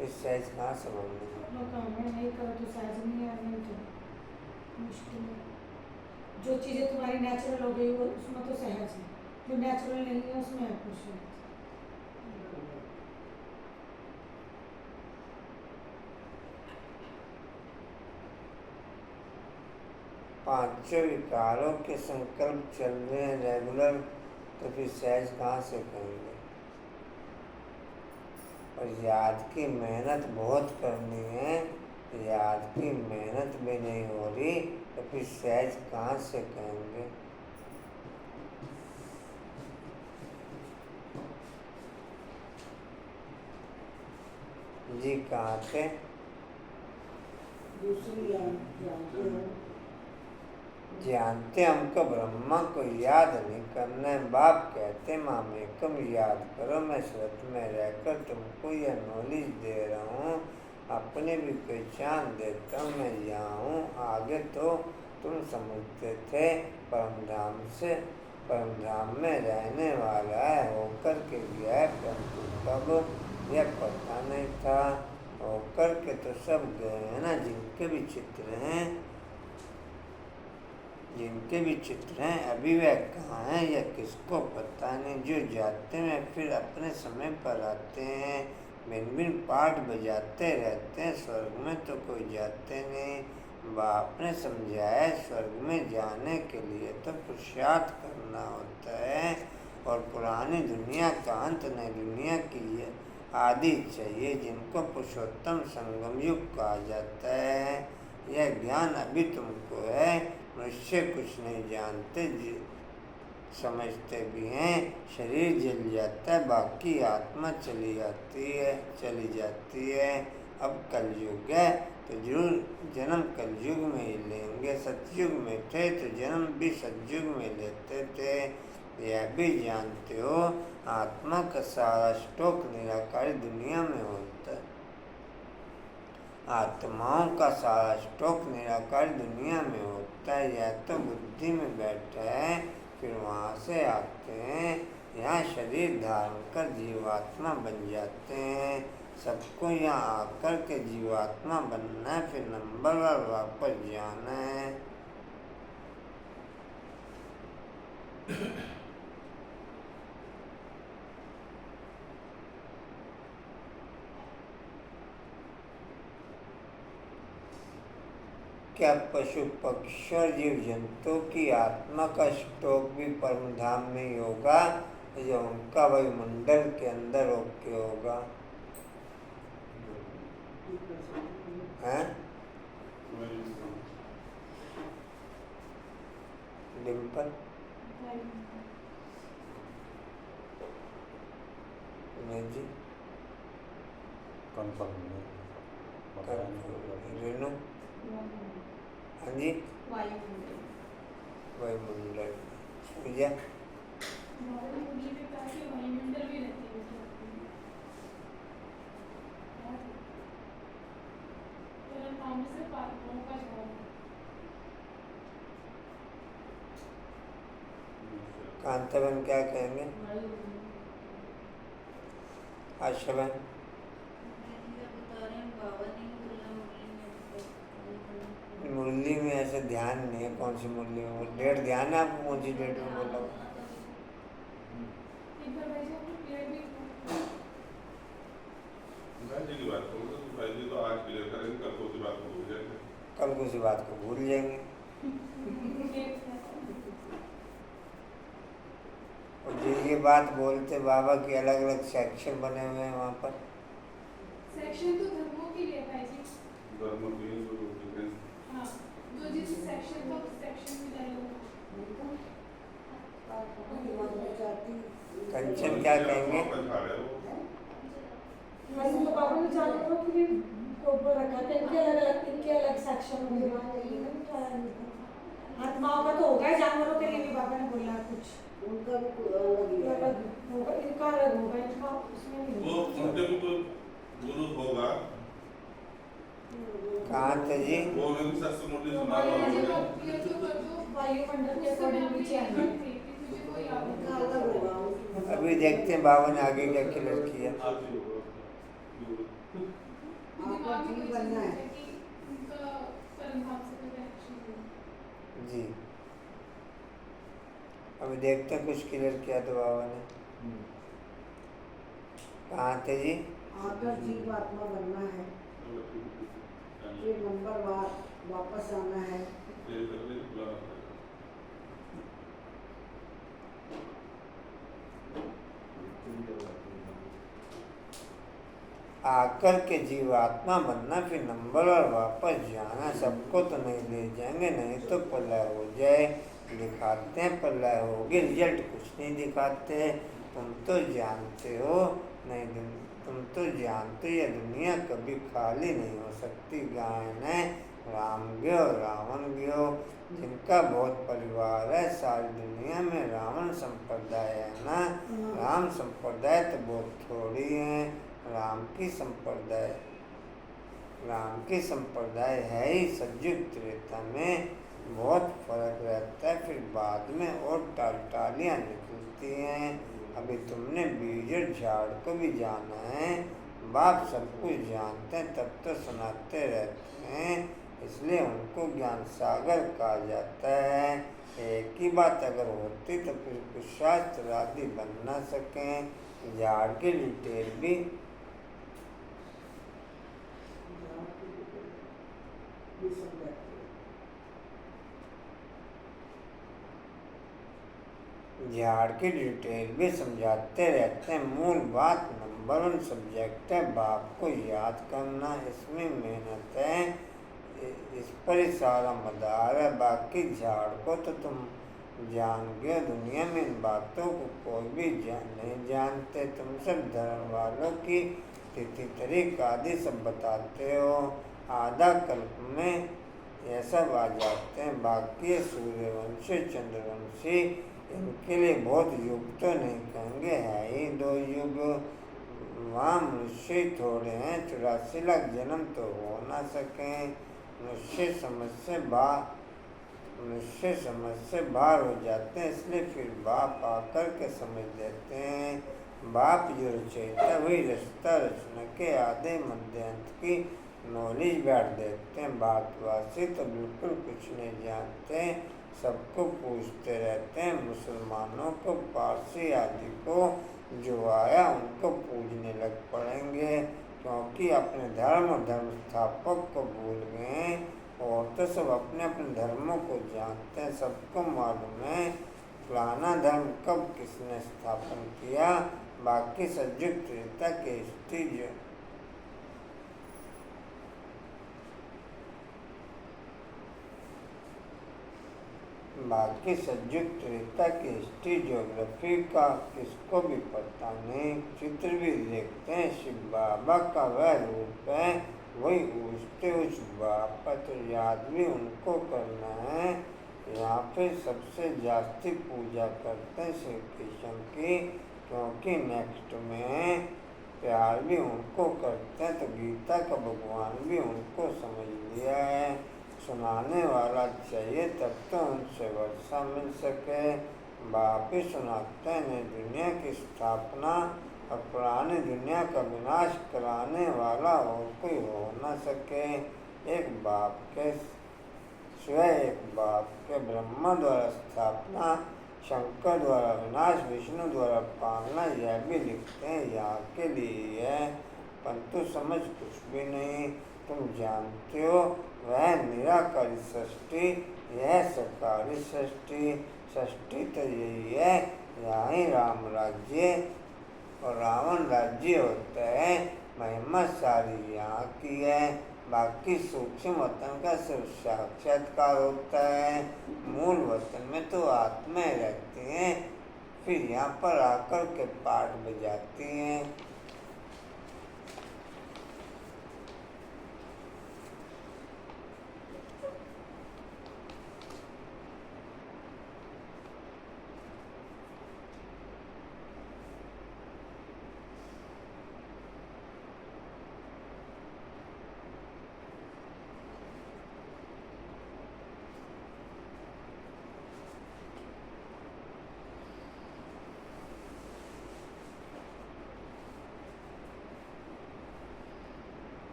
इस सहज कहाँ से मानने? लोग हमें नहीं करो तो सहज नहीं है, नहीं तो मुश्किल है। जो चीज़ें तुम्हारी नेचुरल हो गई वो उसमें तो सहज है, जो नेचुरल नहीं है उसमें है कुछ। 5 विकारों के संकल्प चल रहे हैं रेगुलर, तो फिर सहज कहाँ से करेंगे? और याद की मेहनत बहुत करनी है, याद की मेहनत भी नहीं हो रही, तो फिर सहज कहाँ से कहेंगे? जी कहाँ थे? दूसरी जानते हो, जानते हमको ब्रह्मा को याद नहीं करना है। बाप कहते मामेकम याद करो, मैं श्रद्धा में रहकर तुमको यह नॉलेज दे रहा हूँ, अपने भी पहचान देता हूँ मैं यहाँ हूँ। आगे तो तुम समझते थे परम धाम में रहने वाला है, होकर के गया है, परंतु कब यह पता नहीं था। होकर के तो सब गए हैं ना, जिनके भी चित्र हैं, जिनके भी चित्र हैं, अभी वह कहाँ हैं यह किसको पता नहीं। जो जाते हैं फिर अपने समय पर आते हैं, भिन्न भिन्न पाठ बजाते रहते हैं। स्वर्ग में तो कोई जाते नहीं। बाप ने समझाया स्वर्ग में जाने के लिए तो पुरुषार्थ करना होता है, और पुरानी दुनिया का अंत नई दुनिया की आदि चाहिए, जिनको पुरुषोत्तम संगम युग कहा जाता है। यह ज्ञान अभी तुमको है। मनुष्य कुछ नहीं जानते, समझते भी हैं। शरीर जल जाता है, बाकी आत्मा चली जाती है। अब कलयुग है तो जरूर जन्म कलयुग में ही लेंगे। सतयुग में थे तो जन्म भी सतयुग में लेते थे। यह भी जानते हो, आत्मा का सारा स्टॉक निराकारी दुनिया में होता है। आत्माओं का सारा स्टॉक निराकारी दुनिया में होता है। यह तो बुद्धि में बैठा है, फिर वहाँ से आते हैं, यहाँ शरीर धारण कर जीवात्मा बन जाते हैं। सबको यहाँ आकर के जीवात्मा बनना है, फिर नंबरवार वापस जाना है। क्या पशु पक्षी और जीव जंतु की आत्मा का स्टॉक भी परम धाम में ही होगा, जो उनका वायुमंडल के अंदर होके होगा? हैं? डिम्पल नहीं जी, कंफर्म रेणु हाँ जी, वायुमंडल वायुमंडल पूजा वायुमंडल के पास ही वायुमंडल भी रहती है। तेरा नाम से पात्रों का जवाब कांताबन क्या कहेंगे? आशाबन मुरली में ऐसे ध्यान नहीं है कौन सी मुरली में डेट ध्यान है आपको कौन सी डेट में बोला हुआ? एक बार भाई साहब क्लियर भी भाई जी की बात करूँ तो भाई जी तो आज क्लियर करेंगे, कल को उसी बात को भूल जाएंगे। कल को उसी बात को भूल जाएंगे। और ये बात बोलते बाबा की अलग अलग सेक्शन बने हुए हैं वहाँ पर। सेक्शन तो धर्मों के लिए भाई जी। धर्म की जो डिफरेंस हाँ, जो जिस सेक्शन का उस सेक्शन में जाएगा। कंचन क्या कहेंगे? वैसे तो बाबा ने जानवरों के लिए ऊपर रखा था, इनके अलग सेक्शन होंगे। आत्माओं का तो होगा ही, जानवरों के लिए भी बाबा ने बोला कुछ उनका भी अलग होगा, इनका अलग होगा, इनका उसमें नहीं वो होगा। उनके भी तो गुरु होगा। कहाँ थे जी? वो उन्होंने शास्त्र मूर्ति तो सुना भाई हुआ जी होगा। को ये तो कर दो। वायुमंडल के अकॉर्डिंग नीचे आएंगे। मुझे कोई उनका अलग होगा। अभी देखते हैं बाबा ने आगे क्या क्लियर किया। आपसी होगा। दिमाग में कोई चीज़ है कि उनका कर्म भाव से कोई reaction हो। जी अभी देखते हैं कुछ क्लियर किया तो बाबा ने। कहाँ थे जी? आकर जीव आत्मा बनना है, फिर नंबर वापस आना है। आकर के जीवात्मा बनना, फिर नंबर और वापस जाना। सबको तो नहीं ले जाएंगे, नहीं तो प्रलय हो जाए। दिखाते हैं प्रलय होगी, रिजल्ट कुछ नहीं दिखाते। तुम तो जानते हो नहीं, तुम तो जानते ये दुनिया कभी खाली नहीं हो सकती। गायन है राम गयो रावण गयो, जिनका बहुत परिवार है सारी दुनिया में। रावण संप्रदाय है ना, राम संप्रदाय तो बहुत थोड़ी है। राम की संप्रदाय है ही सतयुग त्रेता में बहुत फर्क रहता है। फिर बाद में और टालियाँ निकलती हैं। अभी तुमने बीज और झाड़ को भी जाना है। बाप सब कुछ जानते हैं तब तो सुनाते रहते हैं, इसलिए उनको ज्ञान सागर कहा जाता है। एक ही बात अगर होती तो फिर कुछ शास्त्र आदि बन ना सकें। झाड़ की डिटेल भी झाड़ की डिटेल भी समझाते रहते हैं। मूल बात नंबर 1 सब्जेक्ट है, बाप को याद करना, इसमें मेहनत है, इस पर ही सारा मदार है। बाकी झाड़ को तो तुम जान गए, दुनिया में इन बातों को कोई भी नहीं जानते। तुम सब धर्म वालों की तिथि तारीख आदि सब बताते हो, आधा कल्प में ये सब आ जाते हैं। बाकी सूर्यवंशी चंद्रवंशी इनके लिए बहुत युग तो नहीं कहेंगे, है ही 2 युग। वहाँ मनुष्य थोड़े हैं, 84 लाख जन्म तो हो ना सके। मनुष्य समझ से बाहर हो जाते हैं, इसलिए फिर बाप आकर के समझ देते हैं। बाप जो रचयिता वही रचता, रचना के आधे मध्य अंत की नॉलेज बैठ देते हैं। भारतवासी तो बिल्कुल कुछ नहीं जानते, सबको पूछते रहते हैं। मुसलमानों को, पारसी आदि को जो आया उनको पूजने लग पड़ेंगे, क्योंकि अपने धर्म और धर्म स्थापक को भूल गए। और तो सब अपने अपने धर्मों को जानते हैं, सबको मालूम है फलाना धर्म कब किसने स्थापन किया। बाकी सतयुग त्रेता के स्थिति बाकी सतयुग त्रेता की हिस्ट्री ज्योग्राफी का किसको भी पता नहीं। चित्र भी देखते हैं, शिव बाबा का वह रूप है, वही पूछते उस बाप पर, तो याद भी उनको करना है। यहाँ पे सबसे जास्ती पूजा करते हैं श्री कृष्ण की, क्योंकि नेक्स्ट में प्यार भी उनको करते हैं। तो गीता का भगवान भी उनको समझ लिया है। सुनाने वाला चाहिए तब तो उनसे वर्षा मिल सके। बाप ही सुनाते हैं, दुनिया की स्थापना और पुरानी दुनिया का विनाश कराने वाला और कोई हो न सके। एक बाप के स्वयं एक बाप के ब्रह्मा द्वारा स्थापना, शंकर द्वारा विनाश, विष्णु द्वारा पालना, यह भी लिखते हैं यहाँ के लिए है, परंतु समझ कुछ भी नहीं। तुम जानते हो वह निराकारी सृष्टि, यह सकारी सृष्टि। सृष्टि तो यही है, यहाँ ही राम राज्य और रावण राज्य होता है। महिमा सारी यहाँ की है, बाकी सूक्ष्म वतन का सिर्फ साक्षात्कार होता है। मूल वतन में तो आत्माएं रहती हैं, फिर यहाँ पर आकर के पाठ बजाती हैं।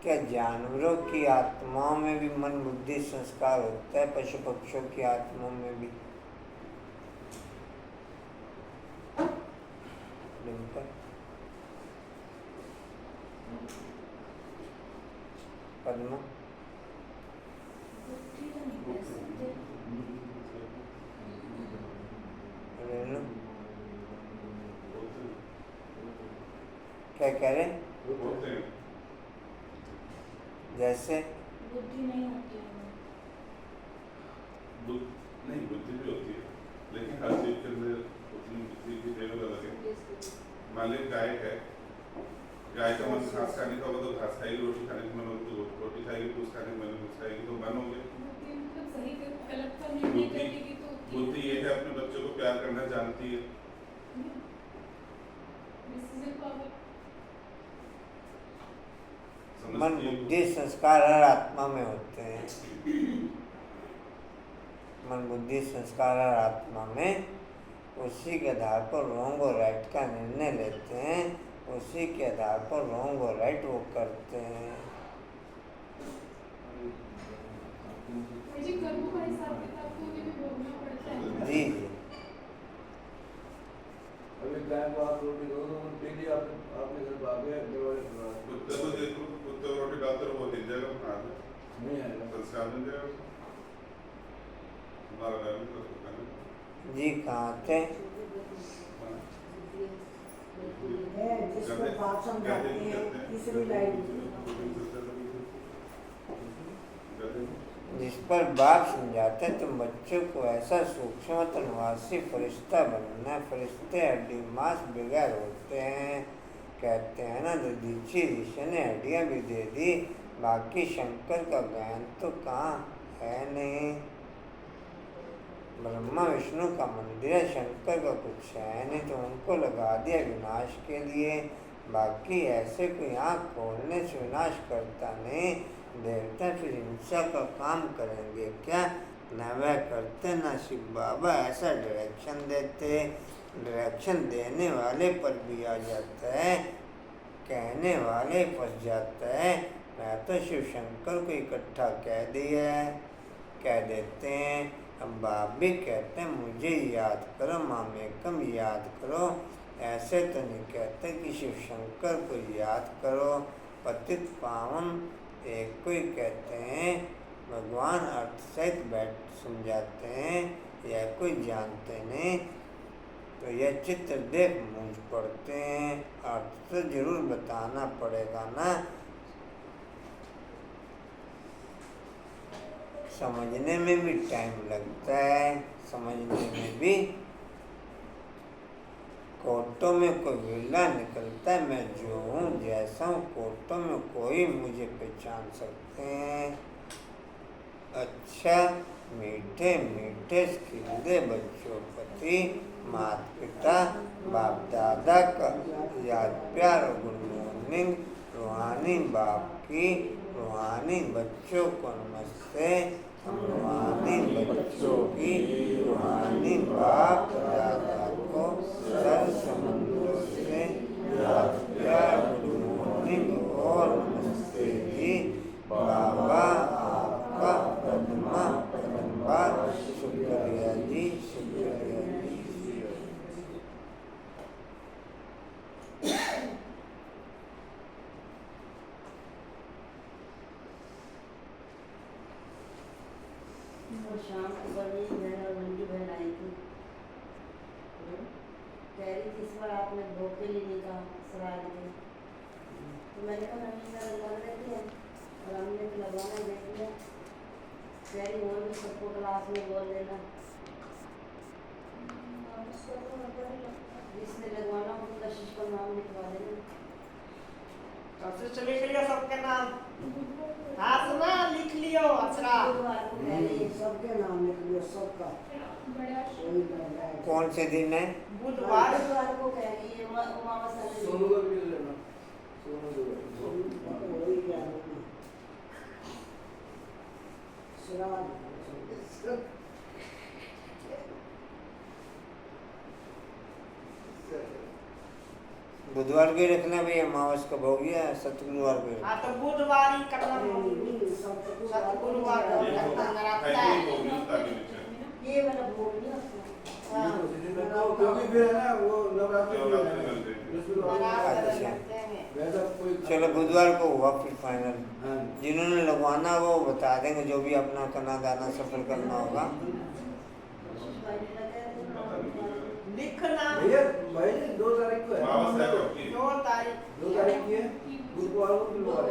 क्या जानवरों की आत्माओं में भी मन बुद्धि संस्कार होता है? पशु पक्षियों की आत्माओं में भी? पद्मा रेणु क्या कह रहे? जैसे बुद्धि नहीं होती है, नहीं बुद्धि भी होती है, लेकिन हर चीज के अंदर उतनी बुद्धि की लेवल अलग है। मान लीजिए गाय है, गाय का मन घास खाने का होगा तो घास खाएगी, रोटी खाने का मन होगा तो रोटी खाएगी, दूध खाने का मन घूस खाएगी, तो मन हो गया। बुद्धि ये है अपने बच्चों को प्यार करना जानती है। मन बुद्धि संस्कार हर आत्मा में होते हैं। मन बुद्धि संस्कार हर आत्मा में, उसी के आधार पर रॉन्ग और राइट का निर्णय लेते हैं, उसी के आधार पर रॉन्ग और राइट वो करते हैं। जी कर्मों का हिसाब किताब तो उन्हें भी भोगना पड़ता है। जी अभी टाइम को आप रोटी दो तो डेली आपने घर भागे कुत्ते को देखो, कुत्ते को रोटी डालते रहो, वो हिल जाएगा, बना दे, नहीं आएगा, संस्कार मिल जाएगा। हमारा घर में तो कुत्ता नहीं। जी कहाँ थे? जिसको बात समझाते हैं तीसरी लाइन, जिस पर बाप समझाते हैं तुम बच्चों को ऐसा सूक्ष्म तनवासी फरिश्ता बनना। फरिश्ते हड्डी मांस बगैर होते हैं, कहते हैं ना, दधीची ऋषि ने हड्डियाँ भी दे दी, बाकी शंकर का ज्ञान तो कहाँ है नहीं। ब्रह्मा विष्णु का मंदिर है, शंकर का कुछ है नहीं, तो उनको लगा दिया विनाश के लिए। बाकी ऐसे कोई आँख खोलने से विनाश करता नहीं। देवता फिर हिंसा का काम करेंगे क्या? न वह करते न शिव बाबा ऐसा डायरेक्शन देते। डायरेक्शन देने वाले पर भी आ जाता है, कहने वाले फंस जाता है। मैं तो शिव शंकर को इकट्ठा कह देते हैं। अब बाप भी कहते हैं मुझे याद करो, मामेकम याद करो। ऐसे तो नहीं कहते कि शिव शंकर को याद करो। पतित पावन एक को ही कहते हैं, भगवान अर्थ सहित बैठ समझाते हैं, यह कोई जानते नहीं। तो यह चित्र देख मूंझ पड़ते हैं, अर्थ तो जरूर बताना पड़ेगा ना। समझने में भी टाइम लगता है, समझने में भी। कोर्टों में कोई विरला निकलता है, मैं जो हूँ जैसा हूँ, कोर्टों में कोई मुझे पहचान सकते हैं। अच्छा मीठे मीठे खिलदे बच्चों प्रति माता पिता बाप दादा का याद प्यार और गुड मॉर्निंग। रूहानी बाप की रूहानी बच्चों को नमस्ते। हम रूहानी बच्चों की रूहानी बाप दादा को सर समंदर से याद प्यार गुड मॉर्निंग और नमस्ते जी। बाबा आपका पद्मा मैंने कहा मम्मी मेरा लगा देती है और हमने तो लगवाना देख लिया कह रही और भी सबको क्लास में बोल देना जिसने लगवाना हो कशिश का नाम लिखवा देना सबसे चले गए सबके नाम हाँ सुना लिख लियो अचरा बुधवार को कह रही है सबके नाम लिख लियो सबका बड़ा कोई करना है कौन से दिन है? बुधवार बुधवार को कह रही है अमावस्या वाले दिन। सोनू का भी लेना सोनू का वही क्या होना श्राद्ध बुधवार को ही रखना भाई, अमावस कब हो गया? सतगुरुवार को ही रखना। हाँ तो बुधवार ही करना गुरुवार को ये करना है रहता ये है होगी ताकि नीचे ये वाला बोल नहीं होता हाँ क्योंकि फिर है ना वो नवरात्रि में नवरात्रि है। चलते हैं। बृहस्पतिवार बराबर अच्छा। करते हैं वैसा कोई चलो बुधवार को हुआ फिर फाइनल। हाँ जिन्होंने लगवाना वो बता देंगे, जो भी अपना करना दाना सफल करना होगा। लिखना भैया भाई 2 तारीख को है अमावस्या कब की? 2 तारीख 2 तारीख की है बुधवार को बुधवार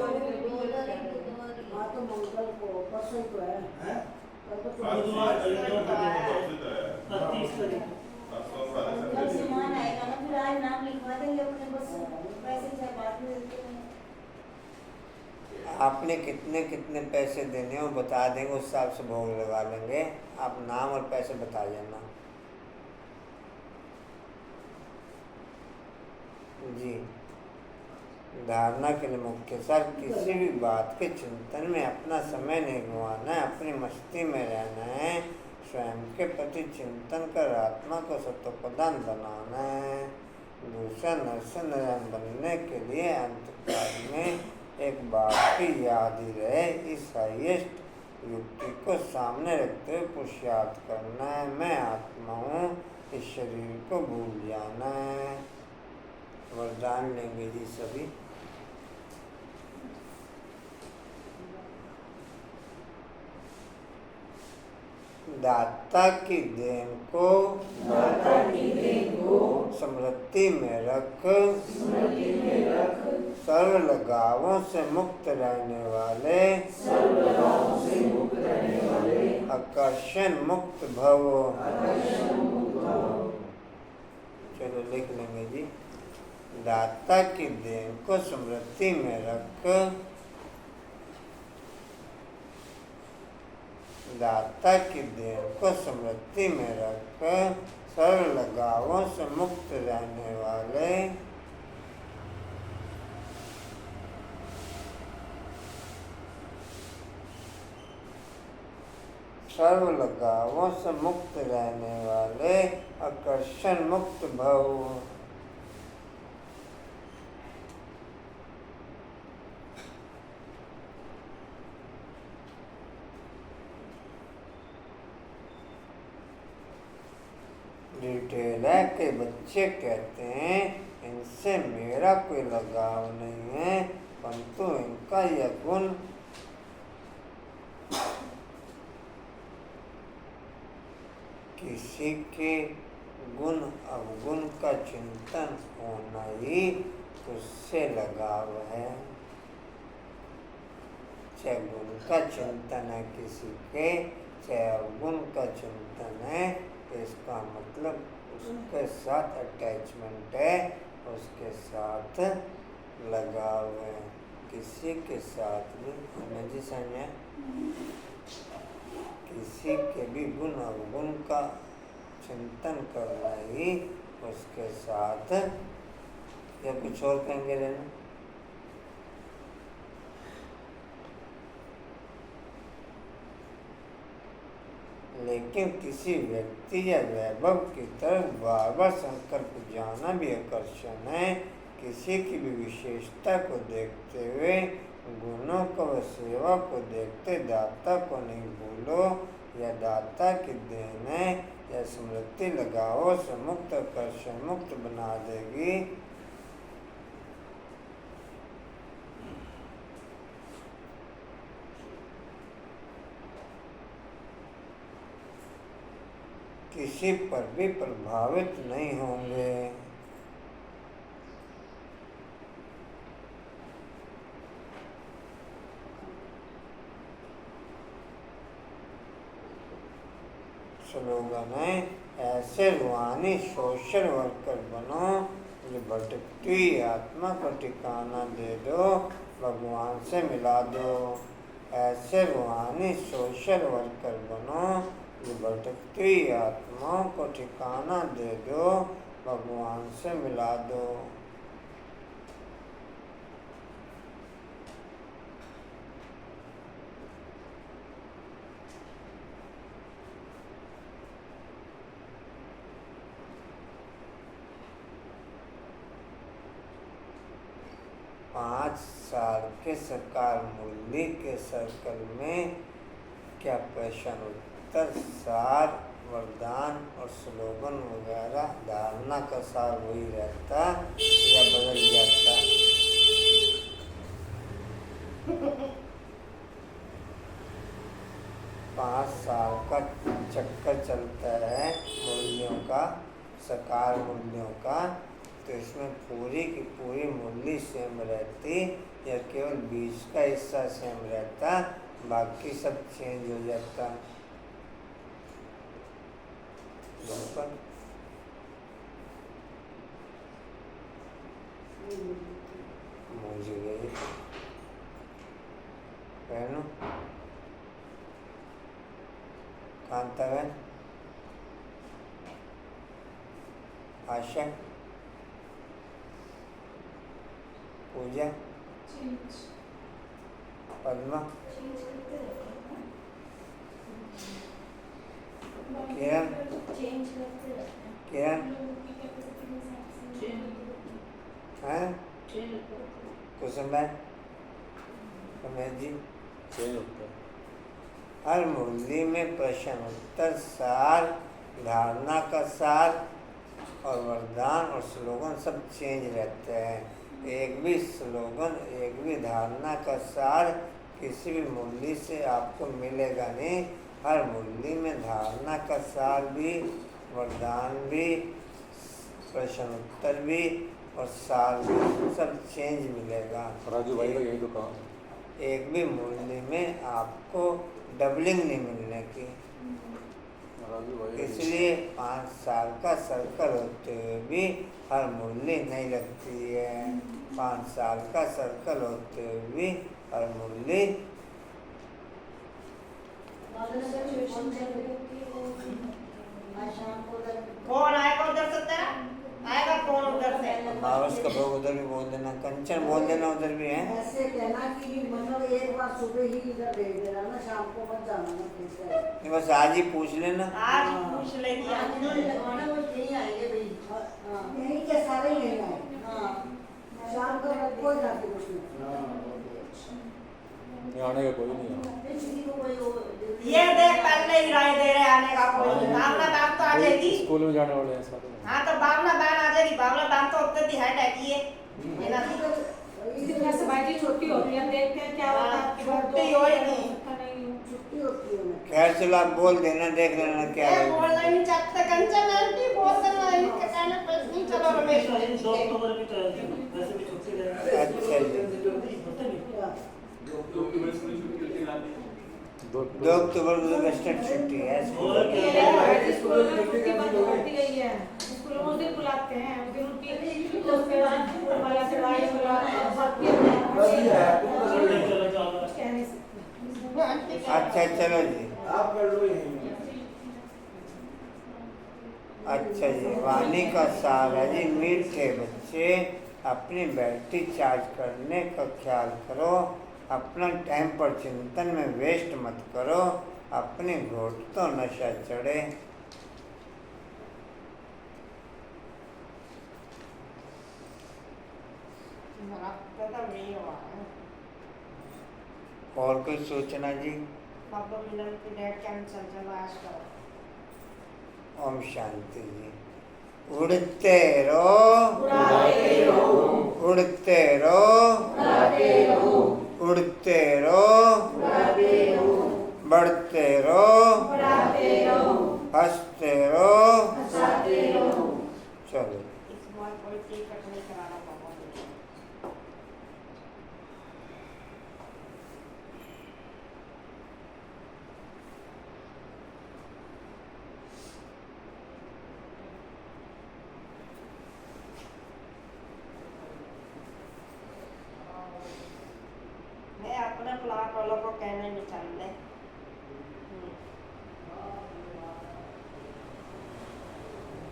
हाँ तो मंगल को परसों ही तो है है कल तो आज बुधवार की है। तारीख है, आज सोमवार है, कल संडे। सामान आएगा ना फिर आज नाम लिखवा देंगे अपने बस पैसे चाहे बाद में देते हैं आपने कितने कितने पैसे देने हो बता देंगे, उस हिसाब से भोग लगा लेंगे। आप नाम और पैसे बता देना जी। धारणा के लिए मुख्य सर किसी भी बात के चिंतन में अपना समय नहीं गंवाना है, अपनी मस्ती में रहना है, स्वयं के प्रति चिंतन कर आत्मा को सत्वप्रधान बनाना है। दूसरा नरसर नारायण बनने के लिए अंतकाल में एक बात की याद ही रहे, इस हाईएस्ट युक्ति को सामने रखते हुए पुरुषार्थ करना है। मैं आत्मा हूँ, इस शरीर को भूल जाना है। वरदान लेंगे जी सभी। दाता की देन को समृद्धि में रख, सर्व लगावों से मुक्त रहने वाले, आकर्षण मुक्त भव। चलो लिख लेंगे जी। दाता की देन को समृद्धि में रख, दाता की देन को समृद्धि में रख, सर्व लगावों से मुक्त रहने वाले, सर्व लगावों से मुक्त रहने वाले, आकर्षण मुक्त भव। डिटेल है कि बच्चे कहते हैं इनसे मेरा कोई लगाव नहीं है, परंतु इनका यह गुण किसी के गुण अवगुण का चिंतन होना ही उससे लगाव है। चाहे गुण का चिंतन है किसी के, चाहे अवगुण का चिंतन है, इसका मतलब उसके साथ अटैचमेंट है, उसके साथ लगाव है। किसी के साथ भी जी समझे, किसी के भी गुण अवगुण का चिंतन करना ही उसके साथ, या कुछ और कहेंगे रहना। लेकिन किसी व्यक्ति या वैभव की तरफ बार बार संकर को जाना भी आकर्षण है। किसी की भी विशेषता को देखते हुए, गुणों को व सेवा को देखते दाता को नहीं भूलो, या दाता की देन है, या स्मृति लगाओ से मुक्त आकर्षण मुक्त बना देगी। किसी पर भी प्रभावित नहीं होंगे। स्लोगन है, ऐसे रूहानी सोशल वर्कर बनो जो भटकती हुई आत्मा को ठिकाना दे दो, भगवान से मिला दो। ऐसे रूहानी सोशल वर्कर बनो जो भटकती हुई आत्माओं को ठिकाना दे दो, भगवान से मिला दो। 5 साल के सरकार मूल्य के सर्कल में क्या प्रश्न उत्तर, सार, वरदान और स्लोगन वगैरह धारणा का सार वही रहता या बदल जाता? 5 साल का चक्कर चलता है मूल्यों का, साकार मूल्यों का, तो इसमें पूरी की पूरी मूल्य सेम रहती या केवल बीच का हिस्सा सेम रहता, बाकी सब चेंज हो जाता? बिल्कुल मुझे गई बहनों कांताबेन, आशा, पूजा, पद्मा, किरण, किरण हैं, कुसुमबेन, रमेश जी, चेंज होता है। हर मूल्य में प्रश्न उत्तर, सार, धारणा का सार और वरदान और स्लोगन सब चेंज रहते हैं। एक भी स्लोगन, एक भी धारणा का सार किसी भी मूल्य से आपको मिलेगा नहीं। हर मूल्य में धारणा का सार भी, वरदान भी, प्रश्न उत्तर भी और सार भी सब चेंज मिलेगा। राजू भाई का यही दुकान है। एक भी मूल्य में आपको डबलिंग नहीं मिलने की, राजू भाई इसलिए 5 साल का सर्कल होते हुए भी हर मूल्य नहीं लगती है। 5 साल का सर्कल होते हुए भी हर मूल्य कौन आएगा उधर से तेरा? आएगा कौन उधर से? मावस का भाव उधर भी बोल देना, कंचन बोल देना उधर भी है। ऐसे कहना कि मतलब एक बार सुबह ही इधर भेज देना ना, शाम को मत जाना ना फिर से। नहीं बस आज ही पूछ लेना। आज पूछ लेगी। आज इन्होंने लगवाना वो यहीं आएंगे भाई। हाँ, यहीं के सारे यहीं आए। हाँ, शाम को कोई जाके कुछ नहीं। आने का कोई नहीं है। किसी को कोई वो ये देख पहले ही राय दे रहे आने का कोई। बावला बात तो आ जाएगी। स्कूल में जाने वाले हैं सारे। हाँ तो बावला बात आ जाएगी। बावला बात तो उतने दी है टैकी है। ये ना इधर से बाजी छुट्टी होती है, देखते हैं क्या होता है। छुट्टी होएगी। छुट्टी होती है। खैर चलो आप बोल देना, देख लेना क्या ये है। बोलना नहीं चाहते कंचन आंटी, बोल देना इनके कहने पे नहीं। चलो रमेश 2 अक्टूबर की वैसे भी छुट्टी रहेगी। अच्छा जी। 2 अक्टूबर से छुट्टी होती है। 2 अक्टूबर को वेस्टर्न छुट्टी है। और स्कूल में छुट्टी बंद होती गई है। स्कूल में उस दिन बुलाते हैं, उस दिन उनकी तो फिर वाला से राय वाला बात कहने से। अच्छा चलो जी। आप कर लो यहीं। अच्छा जी, वाणी का सार है जी, मीठे बच्चे अपनी बैटरी चार्ज करने का ख्याल करो, अपना टाइम पर चिंतन में वेस्ट मत करो, अपने घोट तो नशा चढ़े। और कोई सूचना जी? पापा मिलन की डेट कैंसिल चलो आज करो। ओम शांति जी। उड़ते रहो, उड़ाते रहो, उड़ते रहो, उड़ाते रहो, उड़ते रहो, उड़ाते रहो, बढ़ते रहो, बढ़ाते रहो, हंसते रहो, हंसाते रहो। चलो इस बार कोई टिकट नहीं कराना पापा को। प्लाट वालों को कहने में चल रहे।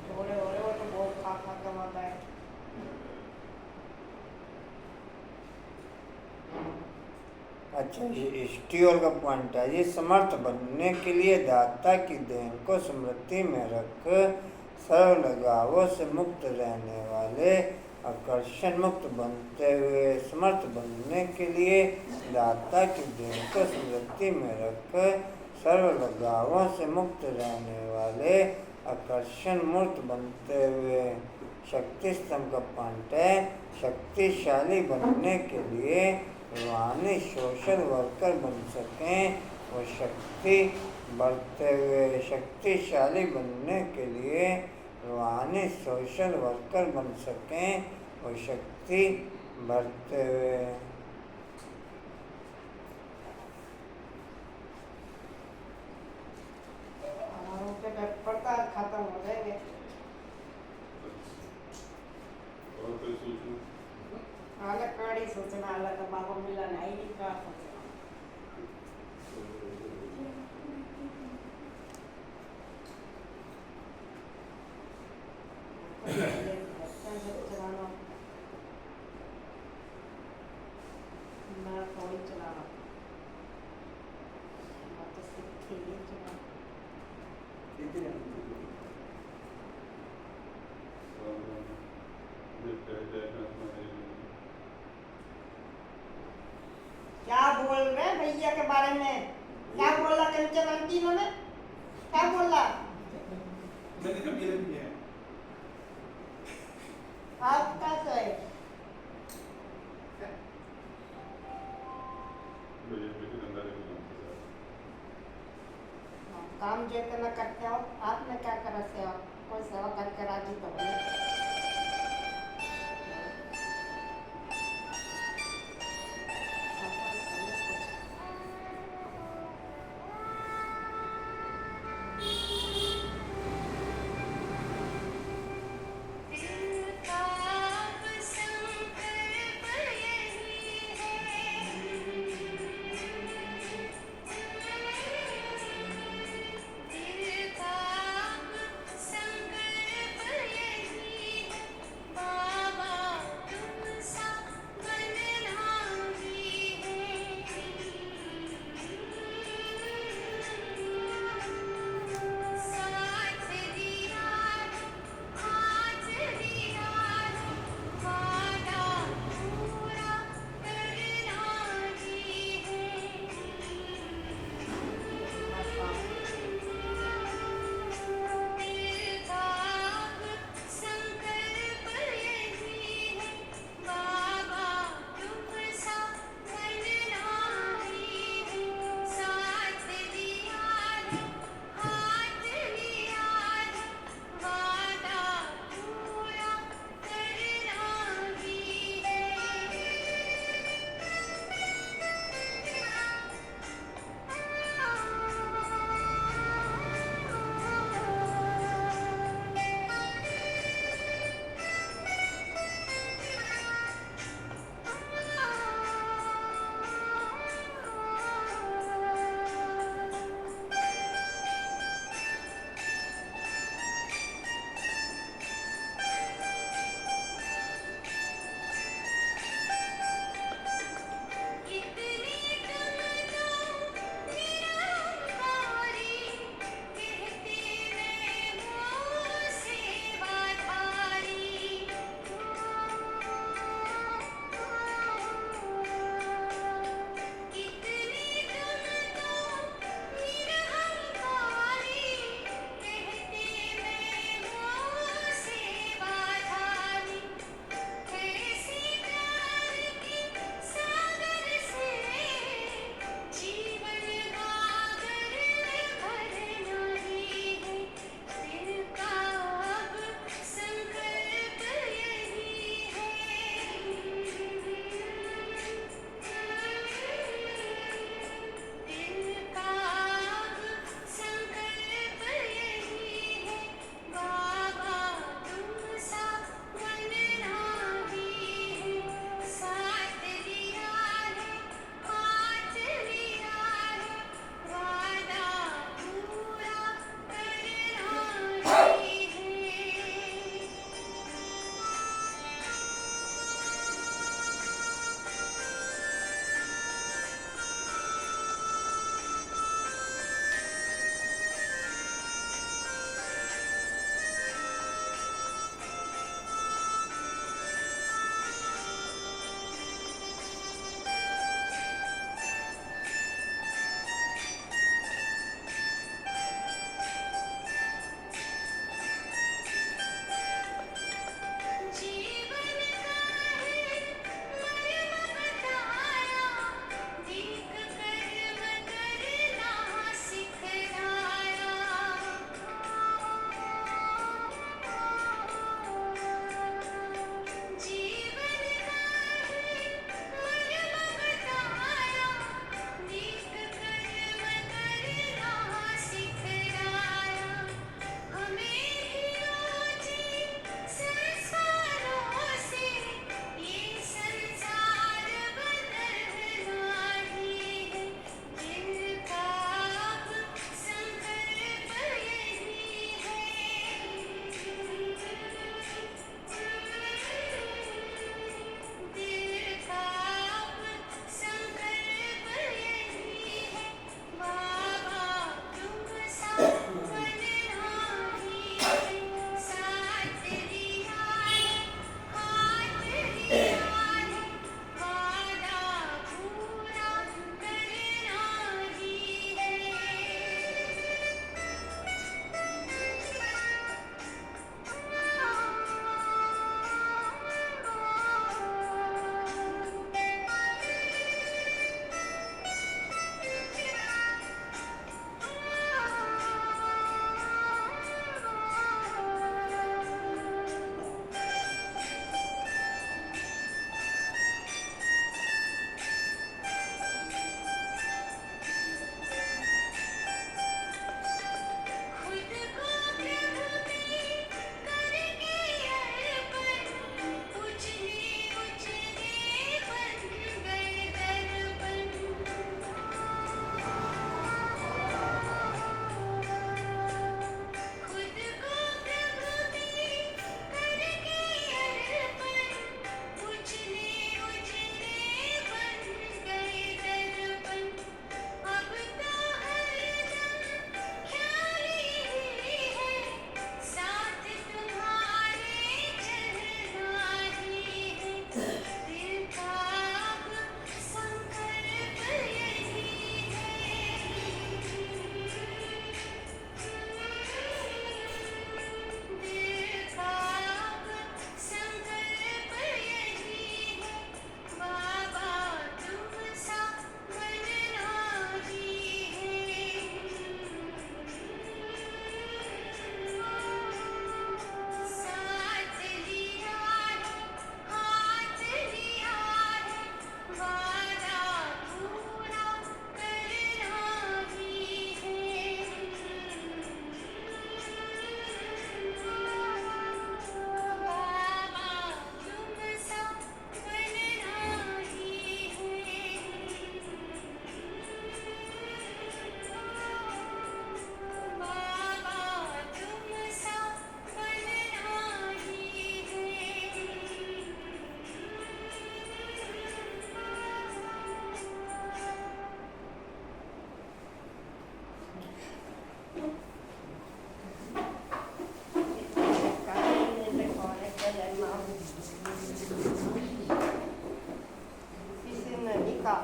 थोड़े हो रहे हो तो बहुत खा खा के मर गए। अच्छा, ये स्टील का पॉइंट है। ये समर्थ बनने के लिए दाता की देन को स्मृति में रख सर्व लगावों से मुक्त रहने वाले आकर्षण मुक्त बनते हुए समर्थ बनने के लिए दाता की देन को स्मृति में रख सर्व लगावों से मुक्त रहने वाले आकर्षण मुक्त बनते हुए शक्ति स्तंभ का पॉइंट है। शक्तिशाली बनने के लिए रूहानी सोशल वर्कर बन सकें और शक्ति बढ़ते हुए शक्तिशाली बनने के लिए रूहानी सोशल वर्कर बन सकें और शक्ति बढ़ते हुए उनके पेपर खत्म हो जाएंगे। और कोई सूचना? अलग कड़ी सूचना अलग बाबा मिला नहीं का सूचना। मैं थोड़ी चला तो सीखी चला। क्या बोल रहे भैया के बारे में? क्या बोला कंचन आंटी ने? क्या बोला? मैंने कभी ये किया है। आप क्या कहे? काम जो इतना करते हो आपने क्या करा सेवा? कोई सेवा करके राजी तो बने।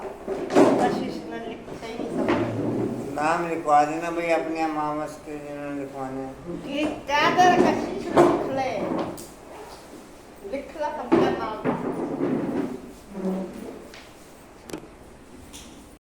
कशिश ने लिख सही नहीं सब नाम लिखवा देना भाई अपने मामस के जिन्होंने लिखवाने हैं। कि क्या कर